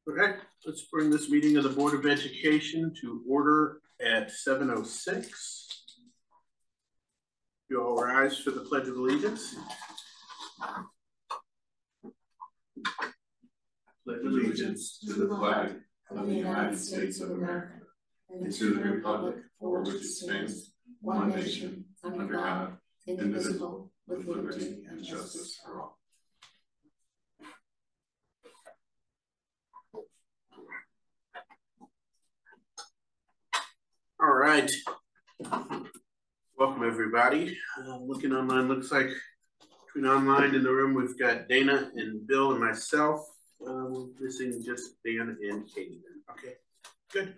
Okay, let's bring this meeting of the Board of Education to order at 7:06. You all rise for the Pledge of Allegiance. Pledge allegiance to the flag of the United States of America and to the republic for which it stands, one nation, under God, indivisible, with liberty and justice for all. All right. Welcome, everybody. Looking online, looks like between online in the room, we've got Dana and Bill and myself. Missing just Dan and Katie. Okay, good.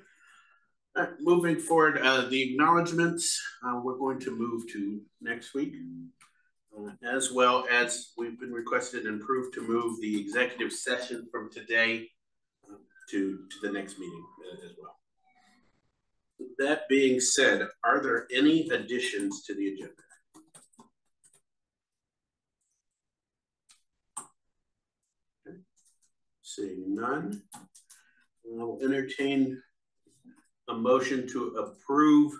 Moving forward, the acknowledgements, we're going to move to next week, as well as we've been requested and approved to move the executive session from today to the next meeting as well. That being said, are there any additions to the agenda? Okay. Seeing none, I'll entertain a motion to approve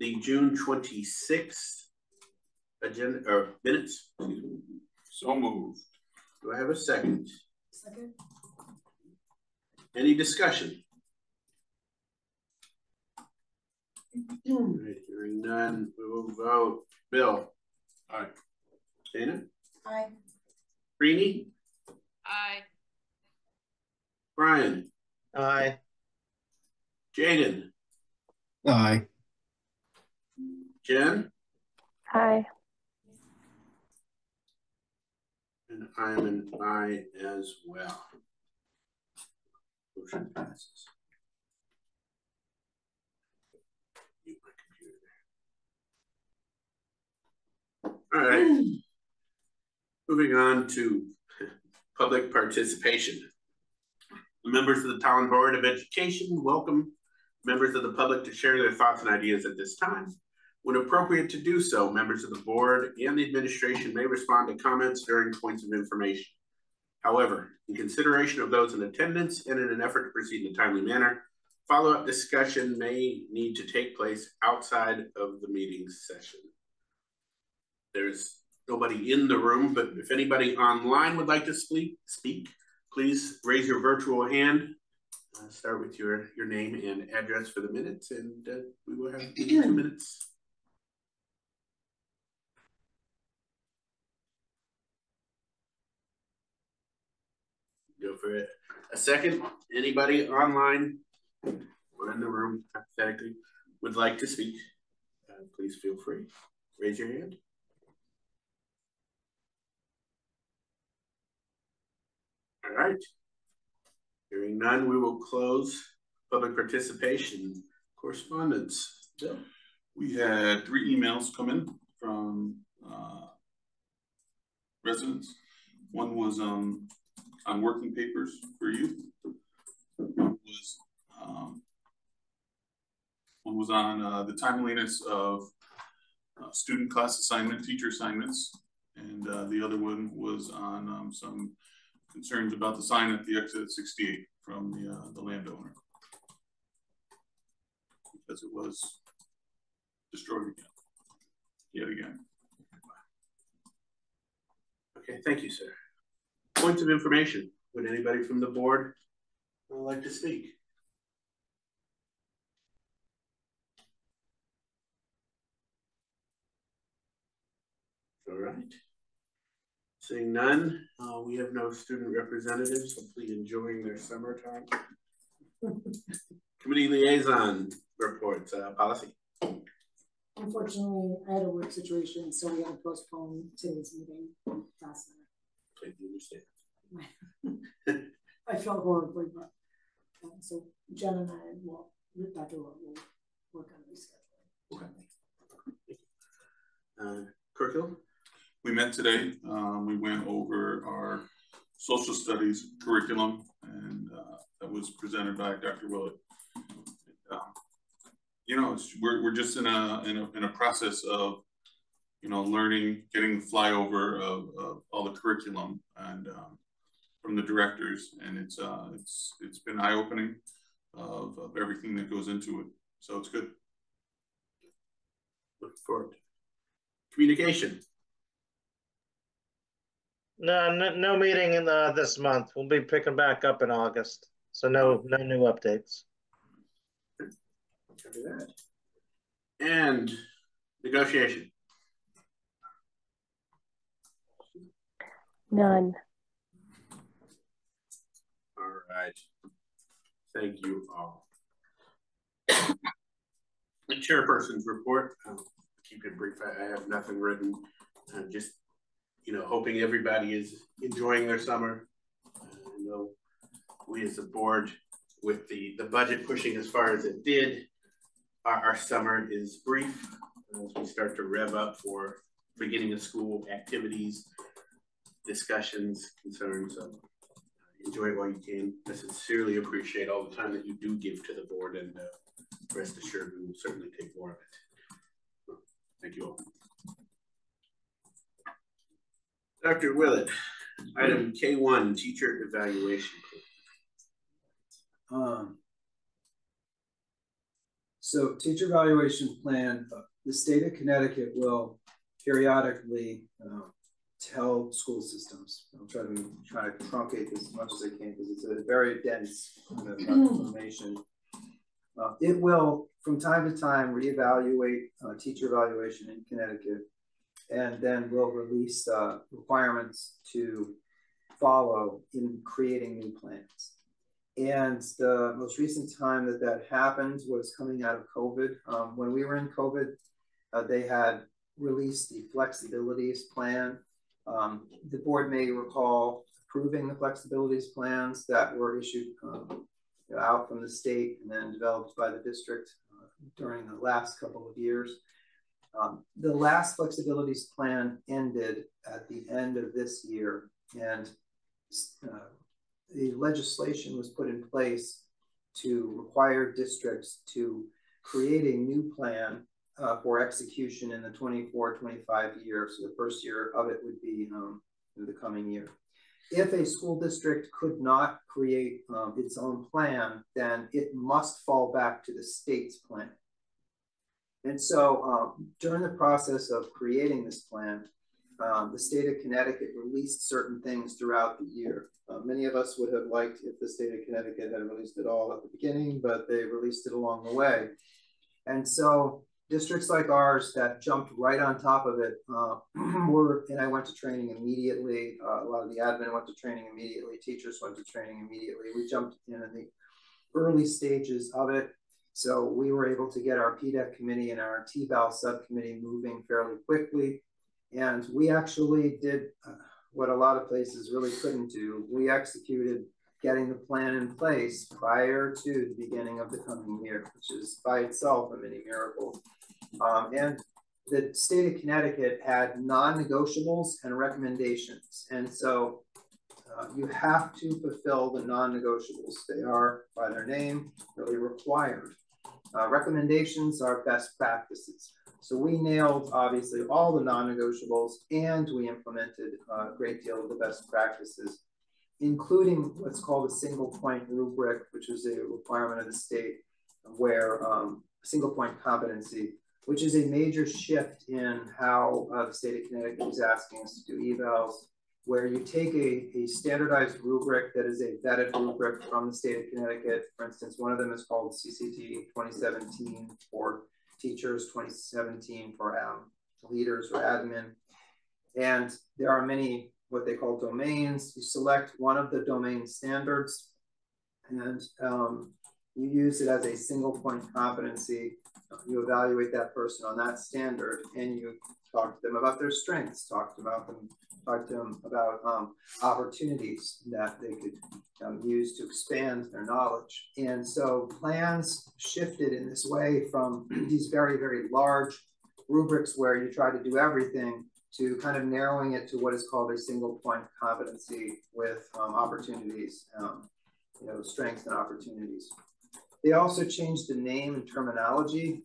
the June 26th agenda or minutes. So moved. Do I have a second? Second. Any discussion? All right, hearing none, we will vote. Bill? Aye. Dana? Aye. Greenie? Aye. Brian? Aye. Jaden? Aye. Jen? Aye. And I'm an aye as well. Motion passes. Mute my computer there. All right. Moving on to public participation. The members of the Tolland Board of Education welcome members of the public to share their thoughts and ideas at this time. When appropriate to do so, members of the board and the administration may respond to comments during points of information. However, in consideration of those in attendance and in an effort to proceed in a timely manner, follow-up discussion may need to take place outside of the meeting session. There's nobody in the room, but if anybody online would like to speak, please raise your virtual hand. Start with your name and address for the minutes, and we will have 2 minutes. Go for it. A second. Anybody online or in the room, hypothetically, would like to speak? Please feel free. Raise your hand. All right. Hearing none, we will close public participation. Correspondence. Bill? We had 3 emails come in from residents. One was on working papers for youth. One was on the timeliness of student class assignment, teacher assignments, and the other one was on some concerns about the sign at the exit at 68 from the landowner, because it was destroyed again, yet again. Okay, thank you, sir. Points of information. Would anybody from the board like to speak? All right. Seeing none, we have no student representatives, hopefully enjoying their summertime. Committee liaison reports, policy. Unfortunately, I had a work situation, so we had to postpone today's meeting last minute. I understand. I felt horribly, but so Jen and I will, Dr. Will work on rescheduling. Okay. Curriculum? We met today. We went over our social studies curriculum, and that was presented by Dr. Willett. You know, we're just in a process of, you know, learning, getting the flyover of all the curriculum, and from the directors, and it's been eye-opening of everything that goes into it. So it's good. Look forward. Communication. No meeting in this month. We'll be picking back up in August. So no new updates. Copy that. And negotiation. None. All right. Thank you all. The chairperson's report. I'll keep it brief. I have nothing written. Just, hoping everybody is enjoying their summer. I know we as a board, with the budget pushing as far as it did, our summer is brief as we start to rev up for beginning of school activities, discussions, concerns. So enjoy it while you can. I sincerely appreciate all the time that you do give to the board, and rest assured we will certainly take more of it. Thank you all. Dr. Willett, item K1, teacher evaluation. So teacher evaluation plan, the state of Connecticut will periodically tell school systems. I'll try to truncate this as much as I can because it's a very dense kind of information. It will, from time to time, reevaluate teacher evaluation in Connecticut, and then will release requirements to follow in creating new plans. And the most recent time that happened was coming out of COVID. When we were in COVID, they had released the flexibilities plan. The board may recall approving the flexibilities plans that were issued out from the state and then developed by the district during the last couple of years. The last flexibilities plan ended at the end of this year, and the legislation was put in place to require districts to create a new plan for execution in the 24-25 year. So the first year of it would be the coming year. If a school district could not create its own plan, then it must fall back to the state's plan. And so during the process of creating this plan, the state of Connecticut released certain things throughout the year. Many of us would have liked if the state of Connecticut had released it all at the beginning, but they released it along the way. And so districts like ours that jumped right on top of it and I went to training immediately. A lot of the admin went to training immediately. Teachers went to training immediately. We jumped in the early stages of it. So we were able to get our PDEC committee and our TVAL subcommittee moving fairly quickly. And we actually did what a lot of places really couldn't do. We executed getting the plan in place prior to the beginning of the coming year, which is by itself a mini miracle. And the state of Connecticut had non-negotiables and recommendations. And so you have to fulfill the non-negotiables. They are, by their name, really required. Recommendations are best practices. So we nailed, obviously, all the non-negotiables, and we implemented a great deal of the best practices, including what's called a single point rubric, which is a requirement of the state, where single point competency, which is a major shift in how the state of Connecticut is asking us to do evals, where you take a standardized rubric that is a vetted rubric from the state of Connecticut. For instance, one of them is called CCT 2017 for teachers, 2017 for leaders or admin. And there are many what they call domains. You select one of the domain standards and you use it as a single point competency. You evaluate that person on that standard and you talk to them about their strengths, talk to them about opportunities that they could use to expand their knowledge. And so plans shifted in this way from these very, very large rubrics where you try to do everything to kind of narrowing it to what is called a single point competency with opportunities, strengths and opportunities. They also changed the name and terminology.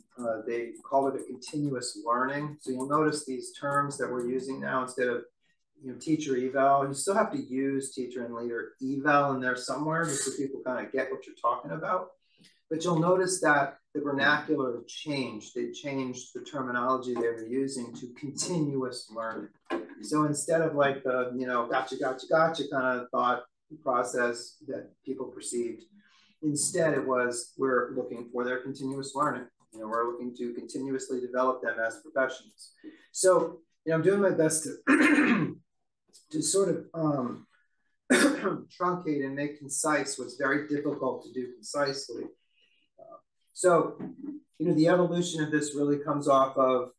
They call it a continuous learning. So you'll notice these terms that we're using now, instead of teacher eval. You still have to use teacher and leader eval in there somewhere just so people kind of get what you're talking about. But you'll notice that the vernacular changed. They changed the terminology they were using to continuous learning. So instead of like the, gotcha, gotcha, gotcha kind of thought process that people perceived, instead it was, we're looking for their continuous learning. We're looking to continuously develop them as professionals. So, I'm doing my best to, to sort of truncate and make concise what's very difficult to do concisely. So, the evolution of this really comes off of,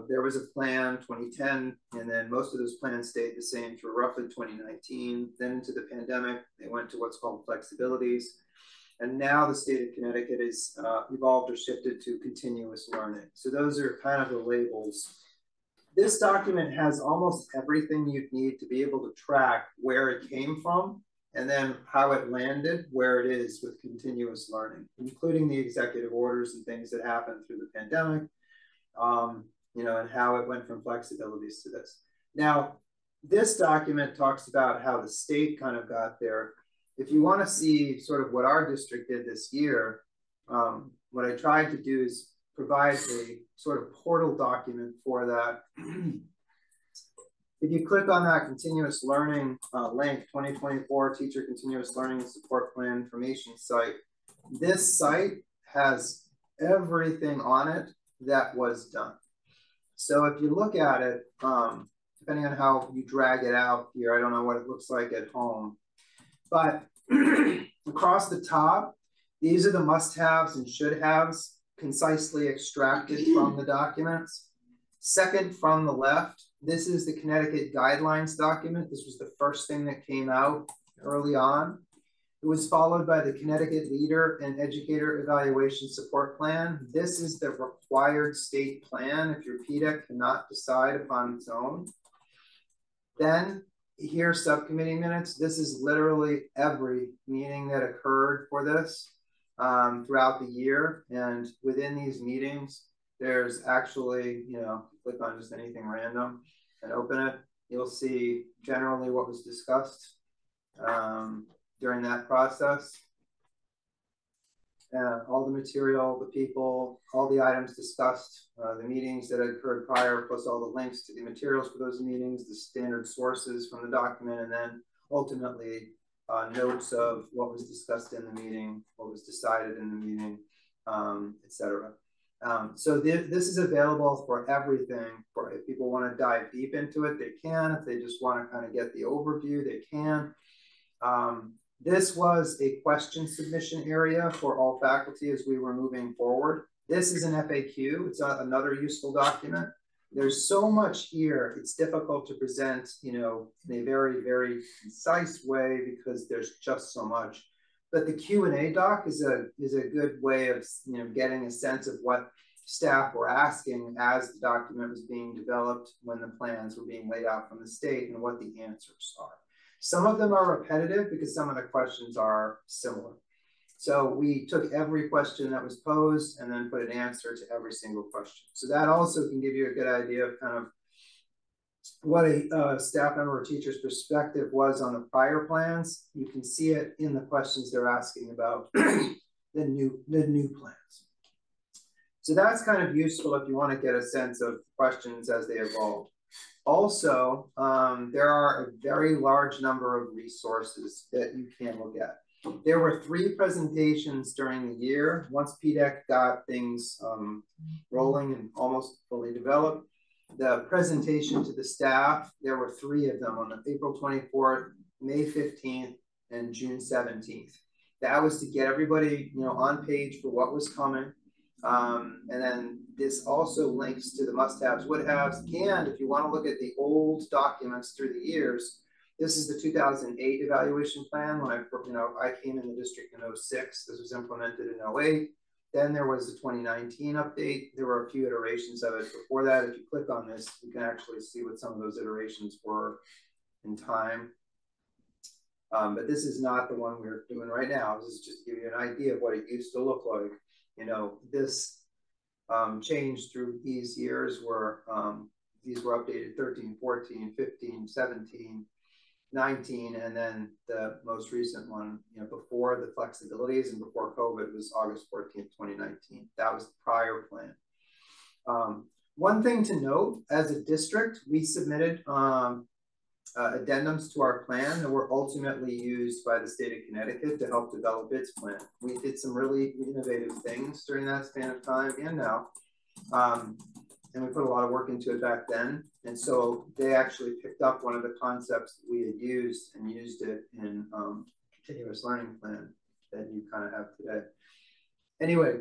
there was a plan, 2010, and then most of those plans stayed the same through roughly 2019. Then into the pandemic, they went to what's called flexibilities. And now the state of Connecticut is evolved or shifted to continuous learning. So those are kind of the labels. This document has almost everything you'd need to be able to track where it came from and then how it landed where it is with continuous learning, including the executive orders and things that happened through the pandemic, and how it went from flexibilities to this. Now, this document talks about how the state kind of got there. If you want to see sort of what our district did this year, what I tried to do is provide a sort of portal document for that. If you click on that continuous learning link, 2024 Teacher Continuous Learning Support Plan Information site, this site has everything on it that was done. So if you look at it, depending on how you drag it out here, I don't know what it looks like at home, but across the top, these are the must-haves and should-haves concisely extracted from the documents. Second from the left, this is the Connecticut guidelines document. This was the first thing that came out early on. It was followed by the Connecticut Leader and Educator Evaluation Support Plan. This is the required state plan if your PDEC cannot decide upon its own. Then here, subcommittee minutes. This is literally every meeting that occurred for this throughout the year. And within these meetings, there's actually, click on just anything random and open it. You'll see generally what was discussed during that process. All the material, the people, all the items discussed, the meetings that had occurred prior, plus all the links to the materials for those meetings, the standard sources from the document, and then ultimately notes of what was discussed in the meeting, what was decided in the meeting, etc. So this is available for everything. For if people want to dive deep into it, they can. If they just want to kind of get the overview, they can. This was a question submission area for all faculty as we were moving forward. This is an FAQ. It's another useful document. There's so much here. It's difficult to present, in a very, very concise way because there's just so much. But the Q&A doc is a good way of getting a sense of what staff were asking as the document was being developed when the plans were being laid out from the state and what the answers are. Some of them are repetitive because some of the questions are similar. So we took every question that was posed and then put an answer to every single question. So that also can give you a good idea of kind of what a staff member or teacher's perspective was on the prior plans. You can see it in the questions they're asking about the new plans. So that's kind of useful if you want to get a sense of questions as they evolve. Also, there are a very large number of resources that you can look at. There were 3 presentations during the year. Once PDEC got things rolling and almost fully developed, the presentation to the staff, there were 3 of them on April 24th, May 15th, and June 17th. That was to get everybody, on page for what was coming. And then this also links to the must-haves, would-haves, and if you want to look at the old documents through the years, this is the 2008 evaluation plan. When I came in the district in 06, this was implemented in 08. Then there was the 2019 update. There were a few iterations of it. Before that, if you click on this, you can actually see what some of those iterations were in time. But this is not the one we're doing right now. This is just to give you an idea of what it used to look like. This change through these years were these were updated 13, 14, 15, 17, 19, and then the most recent one, you know, before the flexibilities and before COVID was August 14th, 2019. That was the prior plan. One thing to note, as a district, we submitted addendums to our plan that were ultimately used by the state of Connecticut to help develop its plan. We did some really innovative things during that span of time and now. And we put a lot of work into it back then. And so they actually picked up one of the concepts that we had used and used it in continuous learning plan that you kind of have today. Anyway,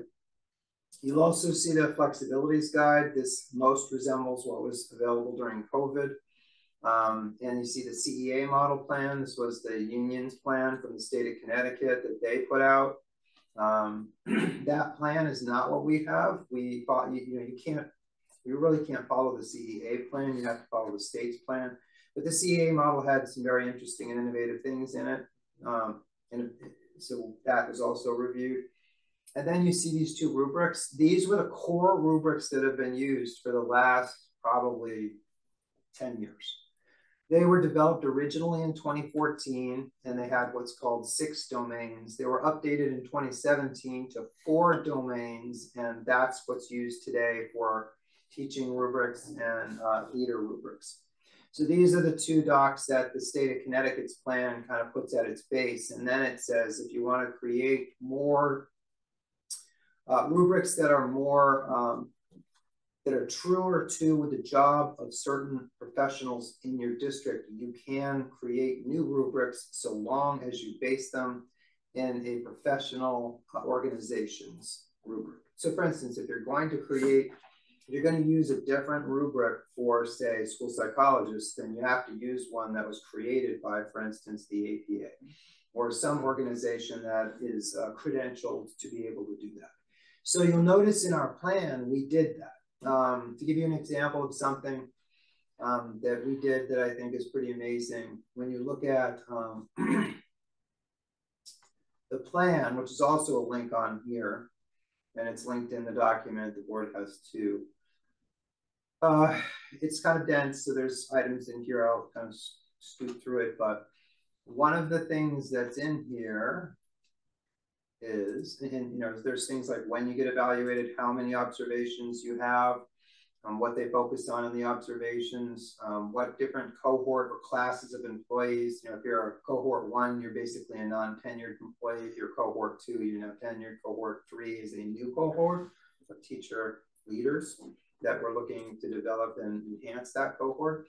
you'll also see the flexibilities guide. This most resembles what was available during COVID. And you see the CEA model plan. This was the union's plan from the state of Connecticut that they put out. That plan is not what we have. We thought, you really can't follow the CEA plan. You have to follow the state's plan. But the CEA model had some very interesting and innovative things in it. And so that was also reviewed. And then you see these two rubrics. These were the core rubrics that have been used for the last probably 10 years. They were developed originally in 2014, and they had what's called 6 domains. They were updated in 2017 to 4 domains, and that's what's used today for teaching rubrics and leader rubrics. So these are the 2 docs that the state of Connecticut's plan kind of puts at its base. And then it says, if you want to create more rubrics that are more, that are truer to the job of certain professionals in your district, you can create new rubrics so long as you base them in a professional organization's rubric. So for instance, if you're going to use a different rubric for, say, school psychologists, then you have to use one that was created by, for instance, the APA or some organization that is credentialed to be able to do that. So you'll notice in our plan, we did that. To give you an example of something that we did that I think is pretty amazing, when you look at the plan, which is also a link on here, and it's linked in the document the board has too. It's kind of dense, so there's items in here. I'll kind of scoot through it, but one of the things that's in here is, and there's things like when you get evaluated, how many observations you have, what they focus on in the observations, what different cohort or classes of employees. If you're a cohort 1, you're basically a non-tenured employee. If you're cohort 2, you're now tenured. Cohort 3 is a new cohort of teacher leaders that we're looking to develop and enhance that cohort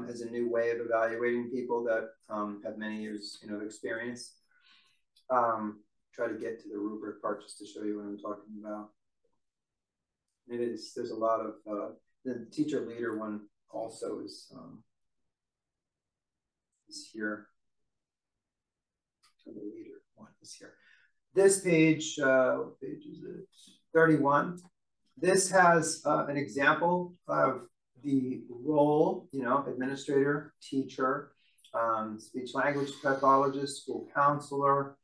as a new way of evaluating people that have many years of experience. Try to get to the rubric part just to show you what I'm talking about. There's a lot of, the teacher leader one also is here. The leader one is here. This page, what page is it? 31. This has an example of the role, administrator, teacher, speech language pathologist, school counselor,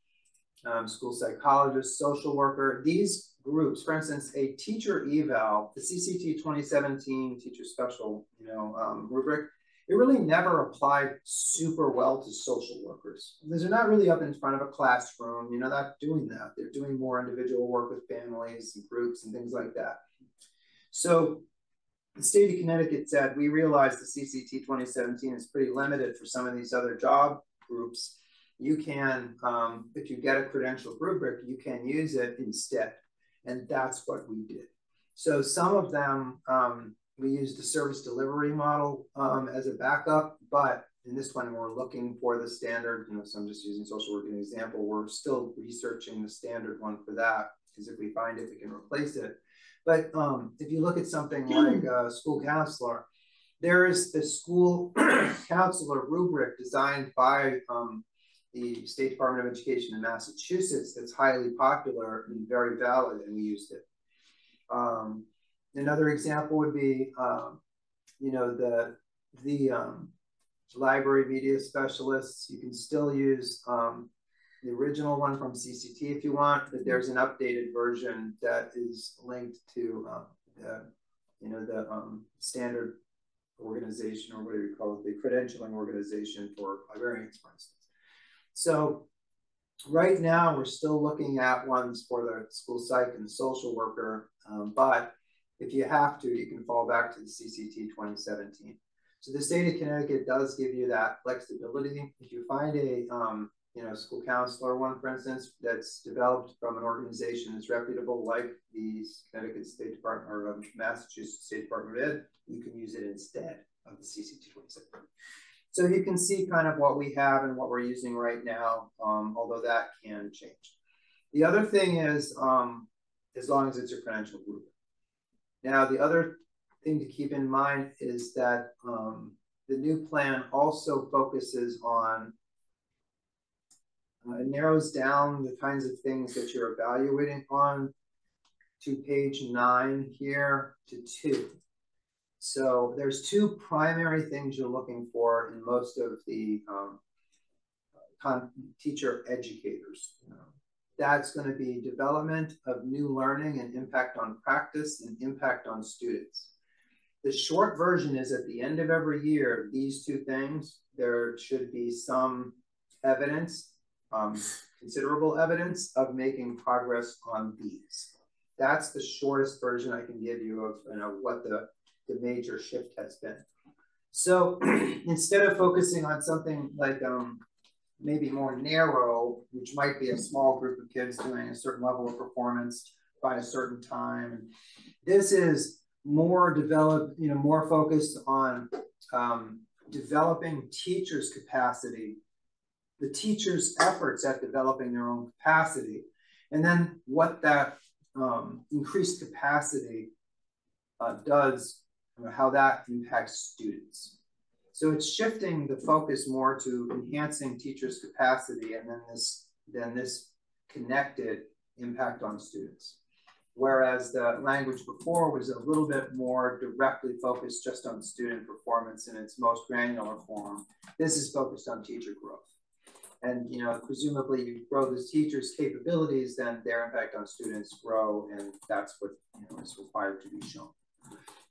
school psychologist, social worker. These groups, for instance, a teacher eval, the CCT 2017 teacher special, rubric, it really never applied super well to social workers because they're not really up in front of a classroom. They're not doing that. They're doing more individual work with families and groups and things like that. So the state of Connecticut said, we realize the CCT 2017 is pretty limited for some of these other job groups. You can, if you get a credential rubric, you can use it instead. And that's what we did. So some of them, we used the service delivery model as a backup, but in this one, we're looking for the standard, so I'm just using social work as an example. We're still researching the standard one for that, because if we find it, we can replace it. But if you look at something like a school counselor, there is the school counselor rubric designed by the State Department of Education in Massachusetts that's highly popular and very valid, and we used it. Another example would be, the library media specialists. You can still use the original one from CCT if you want, but there's an updated version that is linked to the standard organization, or whatever you call it, the credentialing organization for librarians, for instance. So right now, we're still looking at ones for the school psych and the social worker, but if you have to, you can fall back to the CCT 2017. So the state of Connecticut does give you that flexibility. If you find a school counselor one, for instance, that's developed from an organization that's reputable, like the Connecticut State Department or Massachusetts State Department of Ed, you can use it instead of the CCT 2017. So you can see kind of what we have and what we're using right now, although that can change. The other thing is, as long as it's a credential group. Now, the other thing to keep in mind is that the new plan also focuses on, it narrows down the kinds of things that you're evaluating on to page 9 here to 2. So there's 2 primary things you're looking for in most of the teacher educators. That's going to be development of new learning and impact on practice and impact on students. The short version is at the end of every year, these 2 things, there should be some evidence, considerable evidence of making progress on these. That's the shortest version I can give you of what the major shift has been. So instead of focusing on something like maybe more narrow, which might be a small group of kids doing a certain level of performance by a certain time, this is more developed, more focused on developing teachers' capacity, the teachers' efforts at developing their own capacity, and then what that increased capacity does, how that impacts students. So it's shifting the focus more to enhancing teachers' capacity, and then this connected impact on students. Whereas the language before was a little bit more directly focused just on student performance in its most granular form. This is focused on teacher growth. And presumably you grow the teachers' capabilities, then their impact on students grow, and that's what is required to be shown.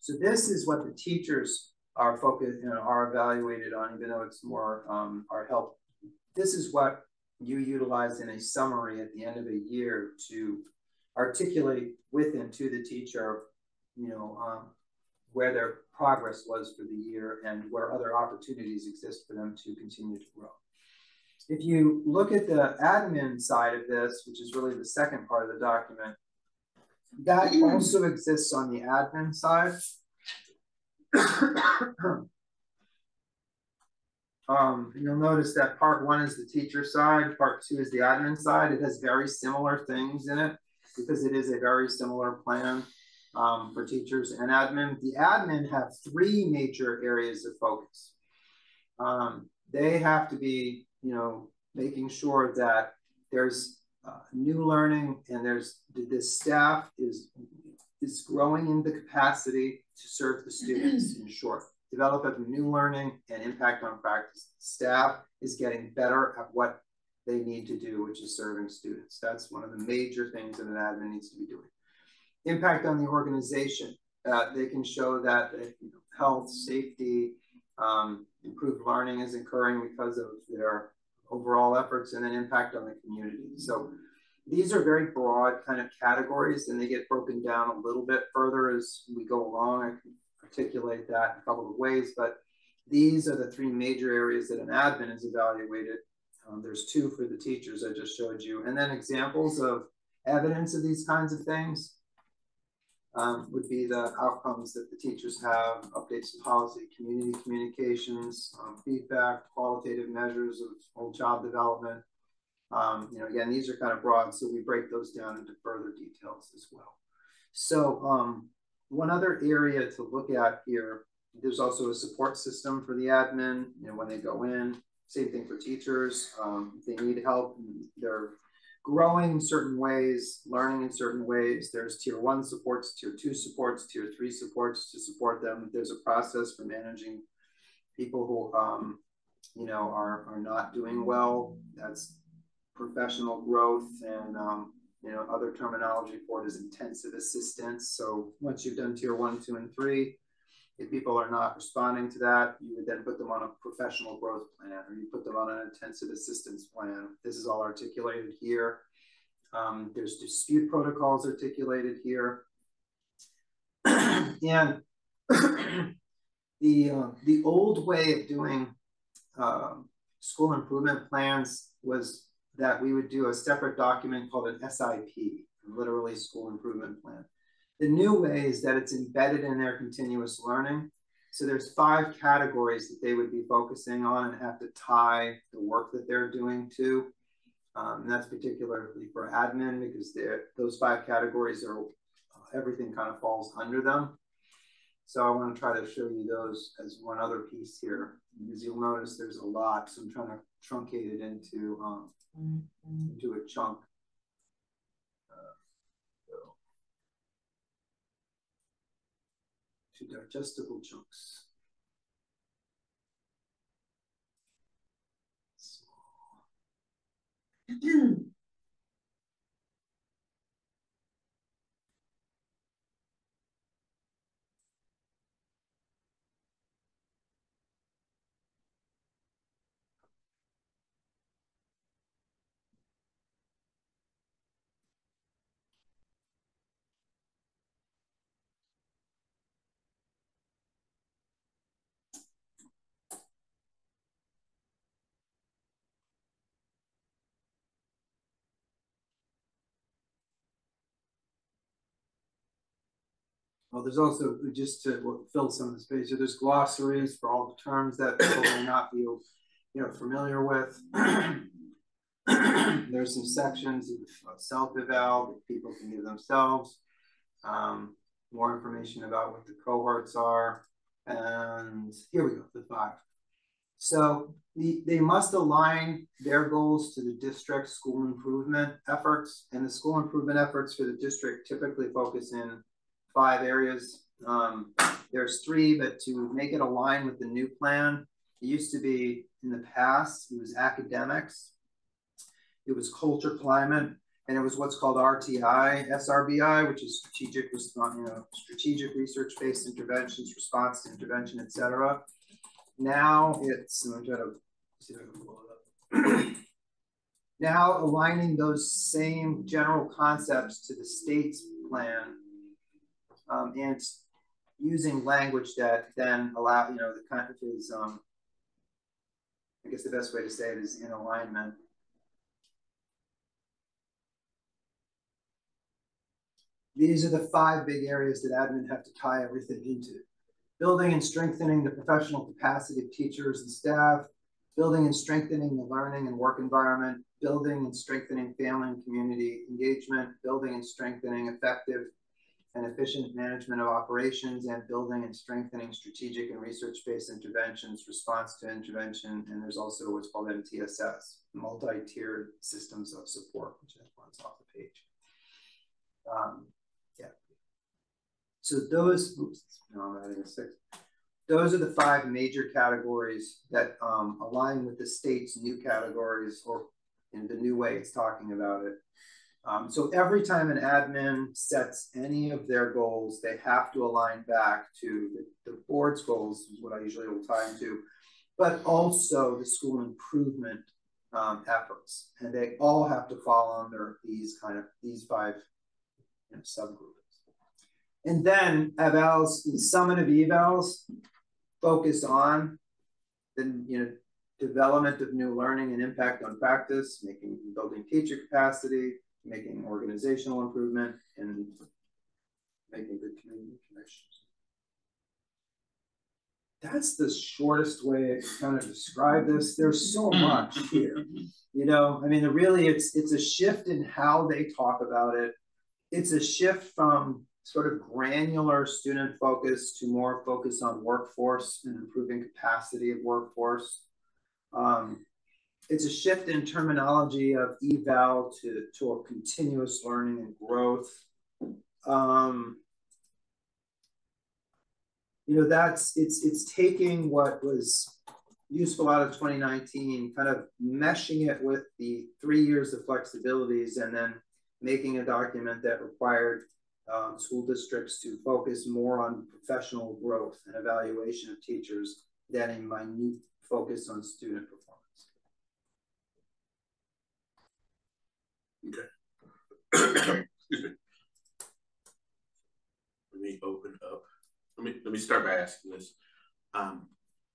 So this is what the teachers are focused, are evaluated on, even though it's more our help. This is what you utilize in a summary at the end of a year to articulate with and to the teacher, where their progress was for the year and where other opportunities exist for them to continue to grow. If you look at the admin side of this, which is really the second part of the document, that also exists on the admin side. You'll notice that part 1 is the teacher side, part 2 is the admin side. It has very similar things in it because it is a very similar plan for teachers and admin. The admin have 3 major areas of focus. They have to be, making sure that there's new learning and the staff is growing in the capacity to serve the students. In short, develop new learning and impact on practice. Staff is getting better at what they need to do, which is serving students. That's one of the major things that an admin needs to be doing. Impact on the organization. They can show that health, safety, improved learning is occurring because of their overall efforts, and then impact on the community. So these are very broad kind of categories, and they get broken down a little bit further as we go along. I can articulate that in a couple of ways, but these are the 3 major areas that an admin is evaluated. There's 2 for the teachers I just showed you. And then examples of evidence of these kinds of things would be the outcomes that the teachers have, updates to policy, community communications, feedback, qualitative measures of whole job development. Again, these are kind of broad, so we break those down into further details as well. So one other area to look at here, there's also a support system for the admin, when they go in. Same thing for teachers. If they need help, they're growing in certain ways, learning in certain ways. There's tier 1 supports, tier 2 supports, tier 3 supports to support them. There's a process for managing people who, are not doing well. That's professional growth, and other terminology for it is intensive assistance. So once you've done tier 1, 2, and 3, If people are not responding to that, you would then put them on a professional growth plan, or you put them on an intensive assistance plan. This is all articulated here. There's dispute protocols articulated here. And the old way of doing school improvement plans was that we would do a separate document called an SIP, literally school improvement plan. The new way is that it's embedded in their continuous learning. So there's 5 categories that they would be focusing on and have to tie the work that they're doing to. And that's particularly for admin, because those 5 categories are, everything kind of falls under them. So I want to try to show you those as one other piece here, because you'll notice there's a lot. So I'm trying to truncate it into a chunk. To digestible chunks. Well, there's also, just to fill some of the space here, there's glossaries for all the terms that people may not be familiar with. There's some sections of self-eval that people can give themselves. More information about what the cohorts are. And here we go, the 5. So they must align their goals to the district school improvement efforts. And the school improvement efforts for the district typically focus in 5 areas. There's 3, but to make it align with the new plan, it used to be in the past, it was academics, it was culture climate, and it was what's called RTI, SRBI, which is strategic research-based interventions, response to intervention, etc. Now it's, I'm trying to see if I can pull it up. Now aligning those same general concepts to the state's plan, and using language that then allow, the kind of is, I guess the best way to say it is in alignment. These are the 5 big areas that admin have to tie everything into. Building and strengthening the professional capacity of teachers and staff, building and strengthening the learning and work environment, building and strengthening family and community engagement, building and strengthening effective and efficient management of operations, and building and strengthening strategic and research-based interventions, response to intervention, and there's also what's called MTSS, multi-tiered systems of support, which runs off the page. Yeah. So those, no, I'm adding a 6. Those are the 5 major categories that align with the state's new categories, or in the new way it's talking about it. So every time an admin sets any of their goals, they have to align back to the board's goals, is what I usually will tie into, but also the school improvement efforts. And they all have to fall under these 5 subgroups. And then evals, the summative evals focus on the development of new learning and impact on practice, building teacher capacity, making organizational improvement, and making good community connections. That's the shortest way to kind of describe this. There's so much here. I mean, really, it's a shift in how they talk about it. It's a shift from sort of granular student focus to more focus on workforce and improving capacity of workforce. It's a shift in terminology of eval to a continuous learning and growth. It's taking what was useful out of 2019, kind of meshing it with the 3 years of flexibilities, and then making a document that required school districts to focus more on professional growth and evaluation of teachers than a minute focus on student performance. Okay. Excuse me. Let me open up. Let me start by asking this.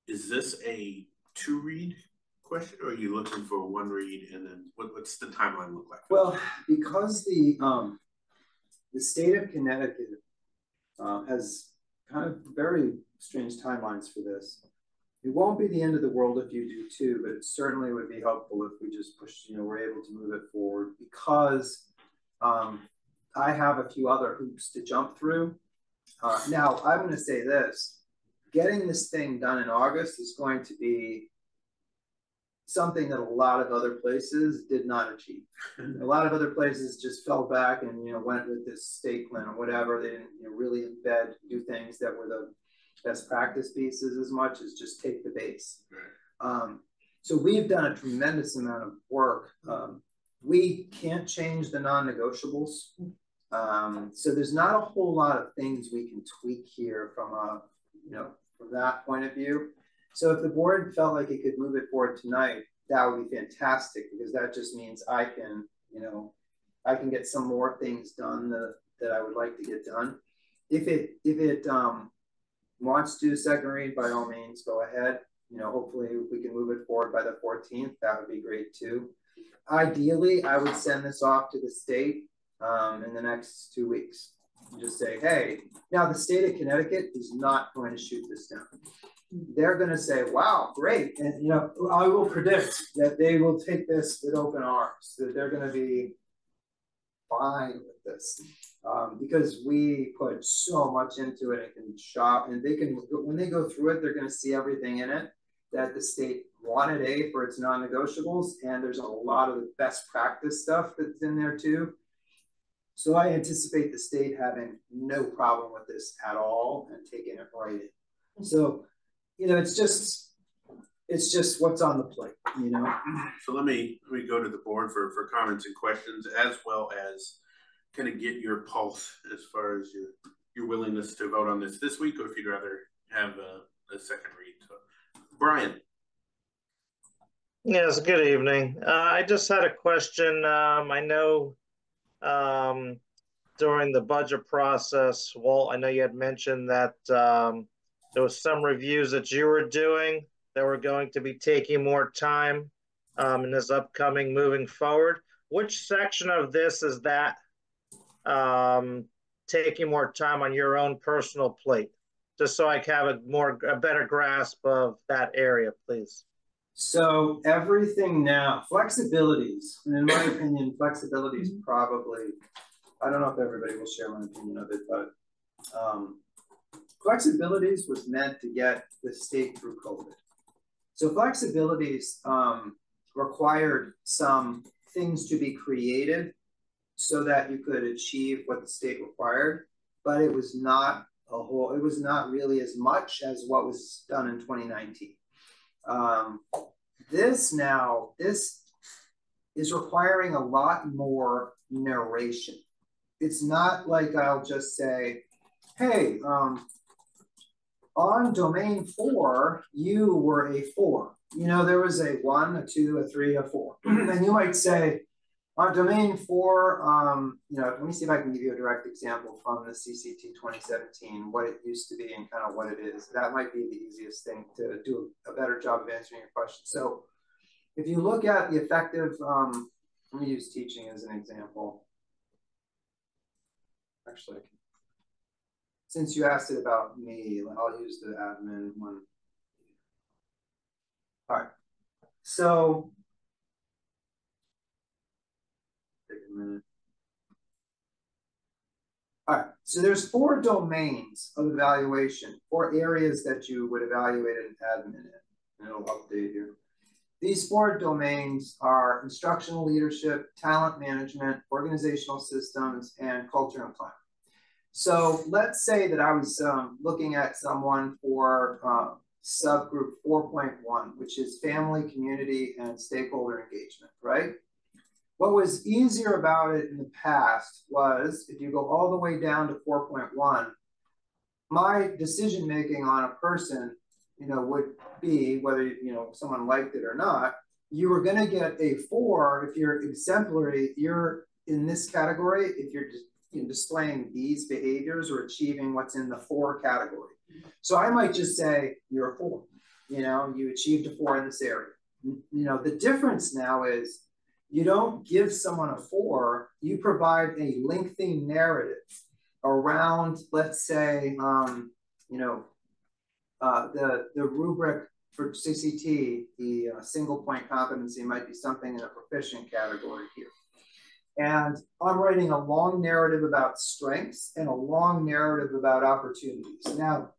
Is this a 2-read question, or are you looking for 1 read, and then what's the timeline look like? Well, because the state of Connecticut has kind of very strange timelines for this. It won't be the end of the world if you do too, but it certainly would be helpful if we just push, we're able to move it forward, because I have a few other hoops to jump through. Now, I'm going to say this, getting this thing done in August is going to be something that a lot of other places did not achieve. A lot of other places just fell back and went with this state plan or whatever. They didn't really do things that were the best practice pieces as much as just take the base. So we've done a tremendous amount of work. We can't change the non-negotiables. So there's not a whole lot of things we can tweak here from a, from that point of view. So if the board felt like it could move it forward tonight, that would be fantastic, because that just means I can, I can get some more things done that I would like to get done. If it wants to do a second read, by all means, go ahead. Hopefully we can move it forward by the 14th. That would be great too. Ideally, I would send this off to the state in the next 2 weeks. And just say, hey, now the state of Connecticut is not going to shoot this down. They're going to say, wow, great. And, I will predict that they will take this with open arms, that they're going to be fine with this, because we put so much into it. It can shop, and they can, when they go through it, they're going to see everything in it that the state wanted for its non-negotiables. And there's a lot of the best practice stuff that's in there too. So I anticipate the state having no problem with this at all and taking it right in. So, it's just what's on the plate, So let me go to the board for comments and questions, as well as kind of get your pulse as far as your willingness to vote on this week, or if you'd rather have a second read. So, Brian. Yes, good evening. I just had a question. I know during the budget process, Walt, I know you had mentioned that there was some reviews that you were doing that were going to be taking more time in this upcoming moving forward. Which section of this is that taking more time on your own personal plate? Just so I have a better grasp of that area, please. So everything now, flexibilities, and in my opinion, flexibilities probably, I don't know if everybody will share my opinion of it, but flexibilities was meant to get the state through COVID. So flexibilities required some things to be created so that you could achieve what the state required, but it was not it was not really as much as what was done in 2019. This is requiring a lot more narration. It's not like I'll just say, hey, on domain 4, you were a 4. There was a 1, a 2, a 3, a 4. And you might say, on domain 4, let me see if I can give you a direct example from the CCT 2017, what it used to be and kind of what it is. That might be the easiest thing to do a better job of answering your question. So if you look at the effective, let me use teaching as an example. Actually, since you asked it about me, I'll use the admin one. All right, so take a minute. All right, so there's 4 domains of evaluation, 4 areas that you would evaluate an admin in, and it'll update here. These 4 domains are instructional leadership, talent management, organizational systems, and culture and climate. So let's say that I was looking at someone for subgroup 4.1, which is family, community, and stakeholder engagement, right? What was easier about it in the past was if you go all the way down to 4.1, my decision making on a person, would be whether, someone liked it or not. You were going to get a 4 if you're exemplary, you're in this category, if you're displaying these behaviors or achieving what's in the 4 category. So I might just say you're a 4, you achieved a 4 in this area. The difference now is you don't give someone a 4, you provide a lengthy narrative around, let's say, the rubric for CCT, the single point competency might be something in a proficient category here. And I'm writing a long narrative about strengths and a long narrative about opportunities. Now,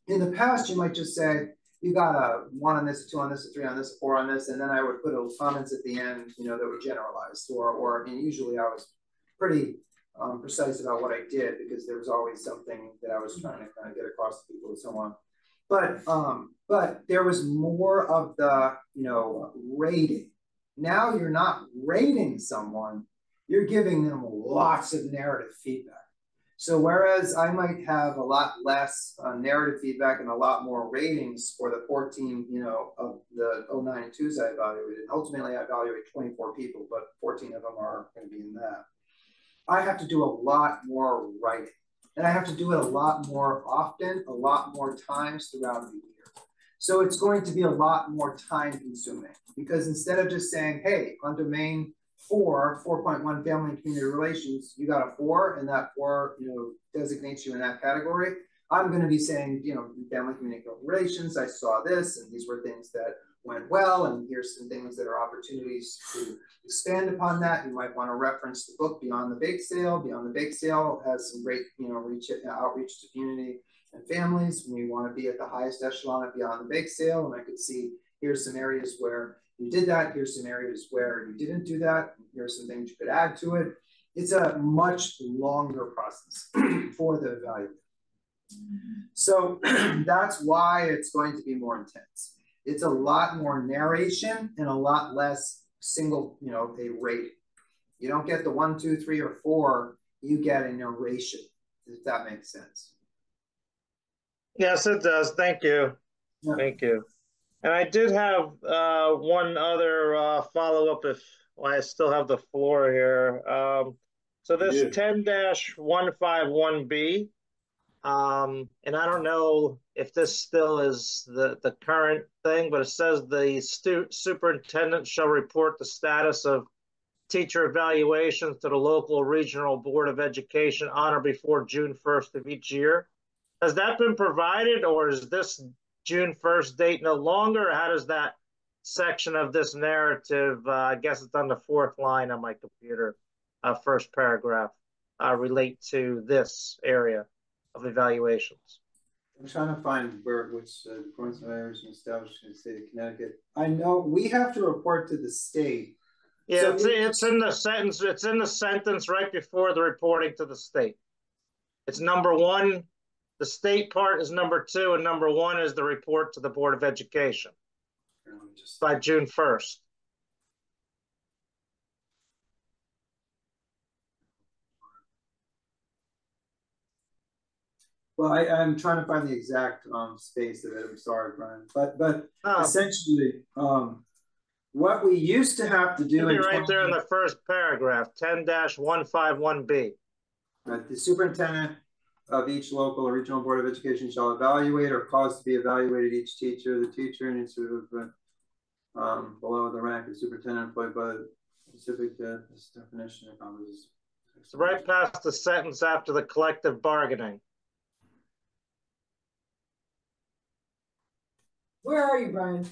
in the past, you might just say, you got a 1 on this, a 2 on this, a 3 on this, a 4 on this, and then I would put comments at the end, that were generalized, and usually I was pretty precise about what I did because there was always something that I was trying to kind of get across to people and so on. But there was more of the, rating. Now you're not rating someone, you're giving them lots of narrative feedback. So whereas I might have a lot less narrative feedback and a lot more ratings for the 14, of the 092s I evaluated, ultimately I evaluate 24 people, but 14 of them are going to be in that. I have to do a lot more writing, and I have to do it a lot more often, a lot more times throughout the year. So it's going to be a lot more time consuming because instead of just saying, hey, on domain 4.1 family and community relations, you got a 4 and that 4, designates you in that category. I'm going to be saying, family community relations, I saw this and these were things that went well, and here's some things that are opportunities to expand upon that. You might want to reference the book Beyond the Bake Sale. Beyond the Bake Sale has some great, outreach to community and families. When you want to be at the highest echelon of Beyond the Bake Sale, and I could see here's some areas where you did that, here's some areas where you didn't do that, here's some things you could add to it. It's a much longer process for the evaluator. So that's why it's going to be more intense. It's a lot more narration and a lot less single, a rating. You don't get the 1, 2, 3, or 4, you get a narration, if that makes sense. Yes, it does. Thank you. Yeah. Thank you. And I did have one other follow-up if I still have the floor here. So this 10-151B, and I don't know if this still is the current thing, but it says the superintendent shall report the status of teacher evaluations to the local or regional board of education on or before June 1st of each year. Has that been provided, or is this June 1st date no longer? How does that section of this narrative, I guess it's on the 4th line on my computer, first paragraph, relate to this area of evaluations? I'm trying to find which points of evaluation established in the state of Connecticut. I know we have to report to the state. Yeah, so it's in the sentence. It's in the sentence right before the reporting to the state. It's number 1. The state part is number 2, and number 1 is the report to the Board of Education by June 1st. Well, I'm trying to find the exact space of it. I'm sorry, Brian, but essentially, what we used to have to do right there in the first paragraph, 10-151B. The superintendent of each local or regional board of education shall evaluate or cause to be evaluated each teacher. The teacher and its below the rank of superintendent employed by the specific this definition encompasses. It's right past the sentence after the collective bargaining. Where are you, Brian?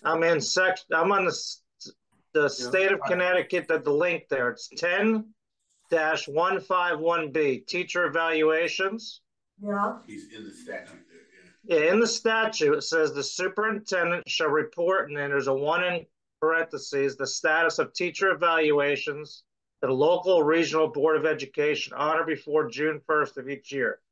I'm in section. I'm on the state of Connecticut. The link there. It's 10-151B. Teacher evaluations. Yeah. He's in the statute there. Yeah, in the statute, it says the superintendent shall report, and then there's a 1 in parentheses, the status of teacher evaluations to the local regional board of education on or before June 1st of each year.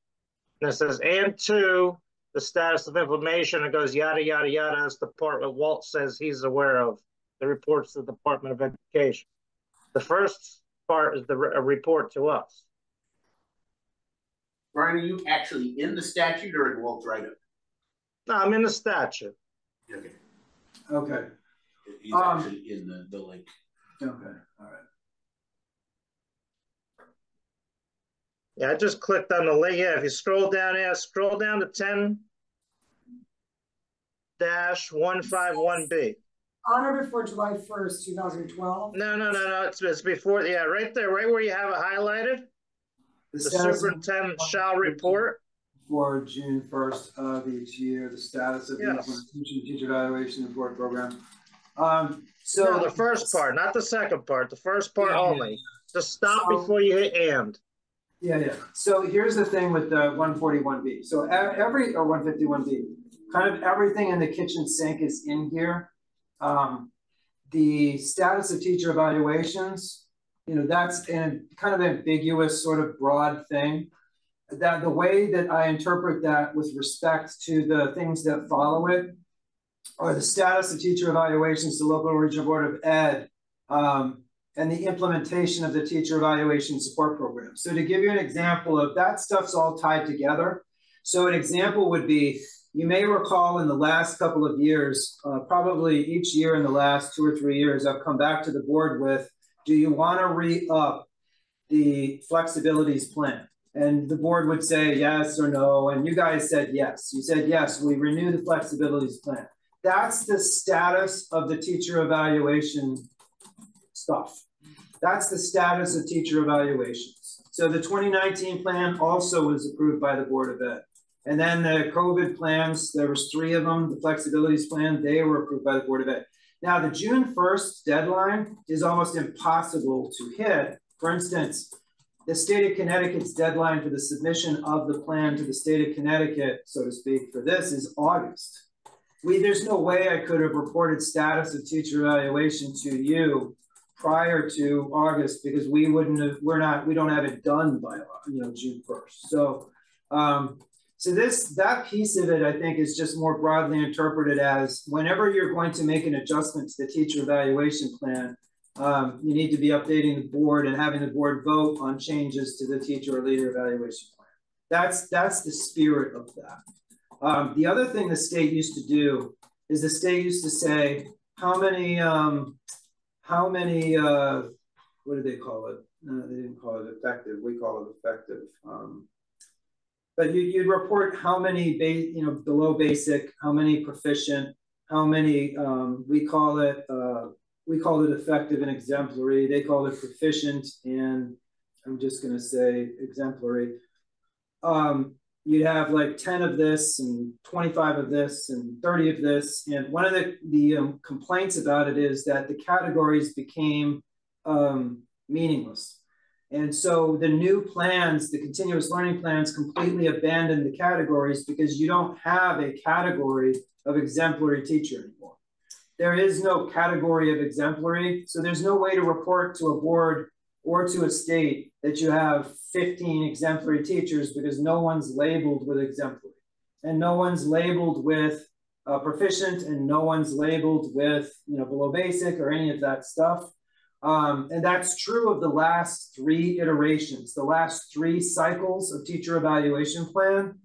And it says, and 2, the status of information, it goes yada, yada, yada, as the part that Walt says he's aware of, the reports to the Department of Education. The first part is a report to us. Brian, are you actually in the statute or in Walt's write-up? No, I'm in the statute. Okay. Okay. He's actually in the link. Okay, all right. Yeah, I just clicked on the link. Yeah, if you scroll down here, scroll down to 10-151B. On or before July 1st, 2012? No. It's before, yeah, right there, right where you have it highlighted. The superintendent shall report. For June 1st of each year, the status of the implementation teacher evaluation and board program. So no, the first part, not the second part, the first part only. Just stop before you hit and. Yeah. So here's the thing with the 141B. So or 151B, kind of everything in the kitchen sink is in here. The status of teacher evaluations, that's in kind of ambiguous sort of broad thing. That the way that I interpret that with respect to the things that follow it are the status of teacher evaluations to local and regional board of ed, and the implementation of the teacher evaluation support program. So to give you an example of that, stuff's all tied together. So an example would be, you may recall in the last couple of years, probably each year in the last 2 or 3 years, I've come back to the board with, do you want to re-up the flexibilities plan? And the board would say yes or no, and you guys said yes. You said yes, we renew the flexibilities plan. That's the status of the teacher evaluation stuff. That's the status of teacher evaluations. So the 2019 plan also was approved by the Board of Ed. And then the COVID plans, there was 3 of them, the flexibilities plan, they were approved by the Board of Ed. Now the June 1st deadline is almost impossible to hit. For instance, the state of Connecticut's deadline for the submission of the plan to the state of Connecticut, so to speak, for this is August. There's no way I could have reported status of teacher evaluation to you prior to August because we don't have it done by June 1st. So that piece of it, I think, is just more broadly interpreted as whenever you're going to make an adjustment to the teacher evaluation plan, you need to be updating the board and having the board vote on changes to the teacher or leader evaluation plan. That's the spirit of that. The other thing the state used to do is the state used to say, how many, what do they call it? No, they didn't call it effective. We call it effective. But you'd report how many, below basic, how many proficient, how many, we call it effective and exemplary. They call it proficient, and I'm just going to say exemplary. You'd have like 10 of this and 25 of this and 30 of this. And one of the complaints about it is that the categories became meaningless. And so the new plans, the continuous learning plans, completely abandoned the categories because you don't have a category of exemplary teacher anymore. There is no category of exemplary. So there's no way to report to a board or to a state that you have 15 exemplary teachers because no one's labeled with exemplary and no one's labeled with proficient and no one's labeled with below basic or any of that stuff. And that's true of the last 3 iterations, the last 3 cycles of teacher evaluation plan.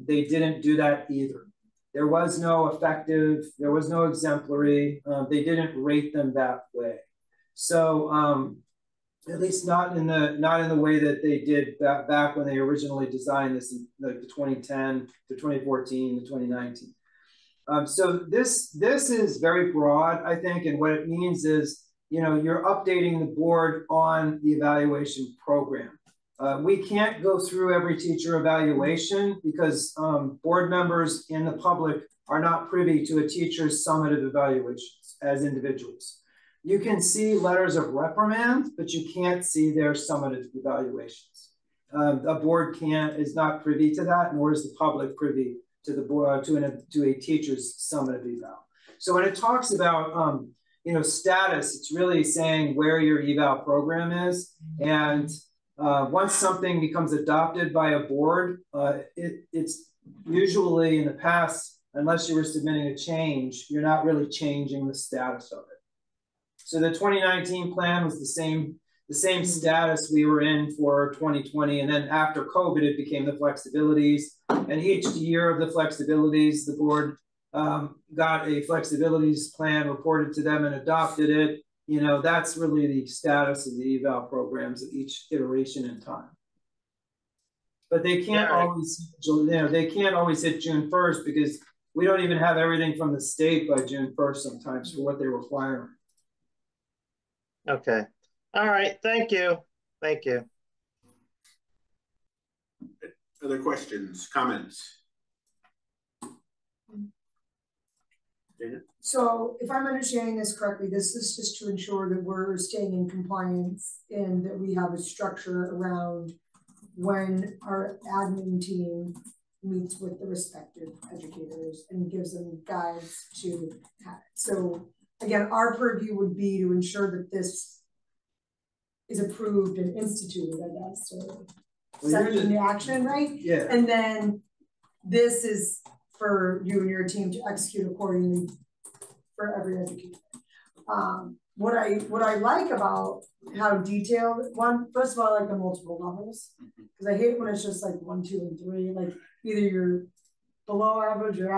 They didn't do that either. There was no effective, there was no exemplary. They didn't rate them that way. So at least not in the way that they did back when they originally designed this in like the 2010 to 2014 to 2019. So this is very broad, I think, and what it means is you're updating the board on the evaluation program. We can't go through every teacher evaluation because board members and the public are not privy to a teacher's summative evaluations as individuals. You can see letters of reprimand, but you can't see their summative evaluations. A board is not privy to that, nor is the public privy to the board to a teacher's summative eval. So when it talks about status, it's really saying where your eval program is. And once something becomes adopted by a board, it's usually in the past, unless you were submitting a change, you're not really changing the status of it. So the 2019 plan was the same status we were in for 2020. And then after COVID, it became the flexibilities. And each year of the flexibilities, the board got a flexibilities plan, reported to them and adopted it. You know, that's really the status of the eval programs at each iteration in time. But they can't always, you know, they can't always hit June 1st because we don't even have everything from the state by June 1st sometimes for what they require. Okay. All right. Thank you. Thank you. Other questions, comments? Dana? So if I'm understanding this correctly, this is just to ensure that we're staying in compliance and that we have a structure around when our admin team meets with the respective educators and gives them guides to have it. So again, our purview would be to ensure that this is approved and instituted, I guess, or set into action, right? Yeah. And then this is for you and your team to execute accordingly for every educator. What I like about how detailed, first of all, I like the multiple levels, because I hate when it's just like 1, 2, and 3, like either you're below average or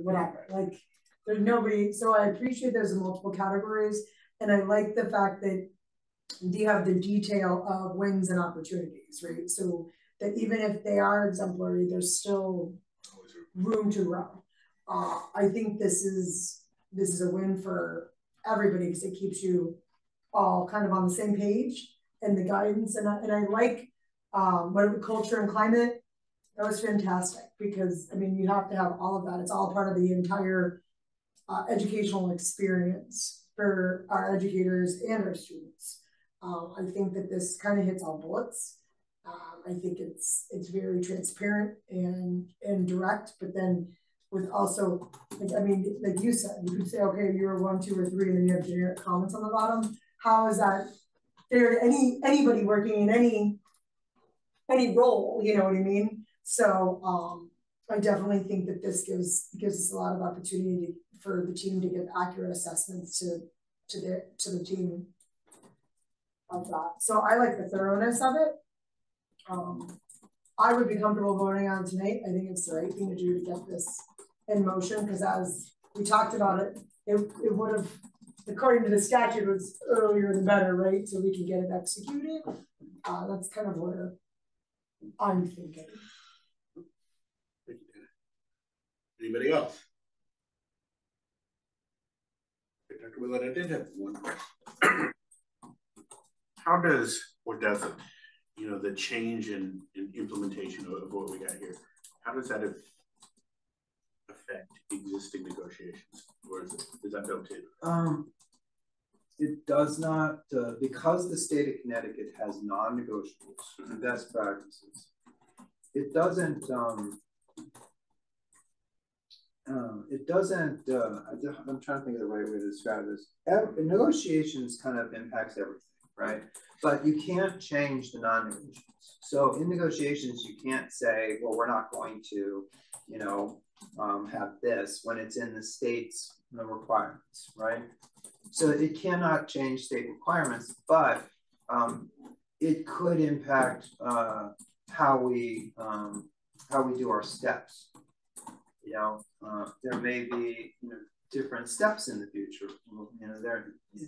whatever, like there's nobody. So I appreciate there's multiple categories, and I like the fact that you have the detail of wins and opportunities, right? So that even if they are exemplary, there's still room to grow. I think this is a win for everybody because it keeps you all kind of on the same page and the guidance. And I like what culture and climate. That was fantastic because I mean you have to have all of that. It's all part of the entire educational experience for our educators and our students. I think that this kind of hits all bullets. I think it's very transparent and direct, but then with also, like, I mean, like you said, you could say, okay, you're 1, 2, or 3, and then you have generic comments on the bottom. How is that fair to anybody working in any role? You know what I mean? So I definitely think that this gives us a lot of opportunity for the team to give accurate assessments to the team of that. So I like the thoroughness of it. I would be comfortable voting on tonight. I think it's the right thing to do to get this in motion because as we talked about it, it would have, according to the statute, was earlier the better, right? So we can get it executed. That's kind of where I'm thinking. Anybody else? Dr. Willett, I did have one question. How does, or doesn't, you know, the change in implementation of what we got here, how does that affect existing negotiations, or is that built in? It does not, because the state of Connecticut has non-negotiables and best practices. It doesn't. I'm trying to think of the right way to describe this. Negotiations kind of impacts everything, right? But you can't change the non-negotiables. So in negotiations, you can't say, well, we're not going to, you know, have this when it's in the state's requirements, right? So it cannot change state requirements, but it could impact how we do our steps. You know, there may be different steps in the future. You know,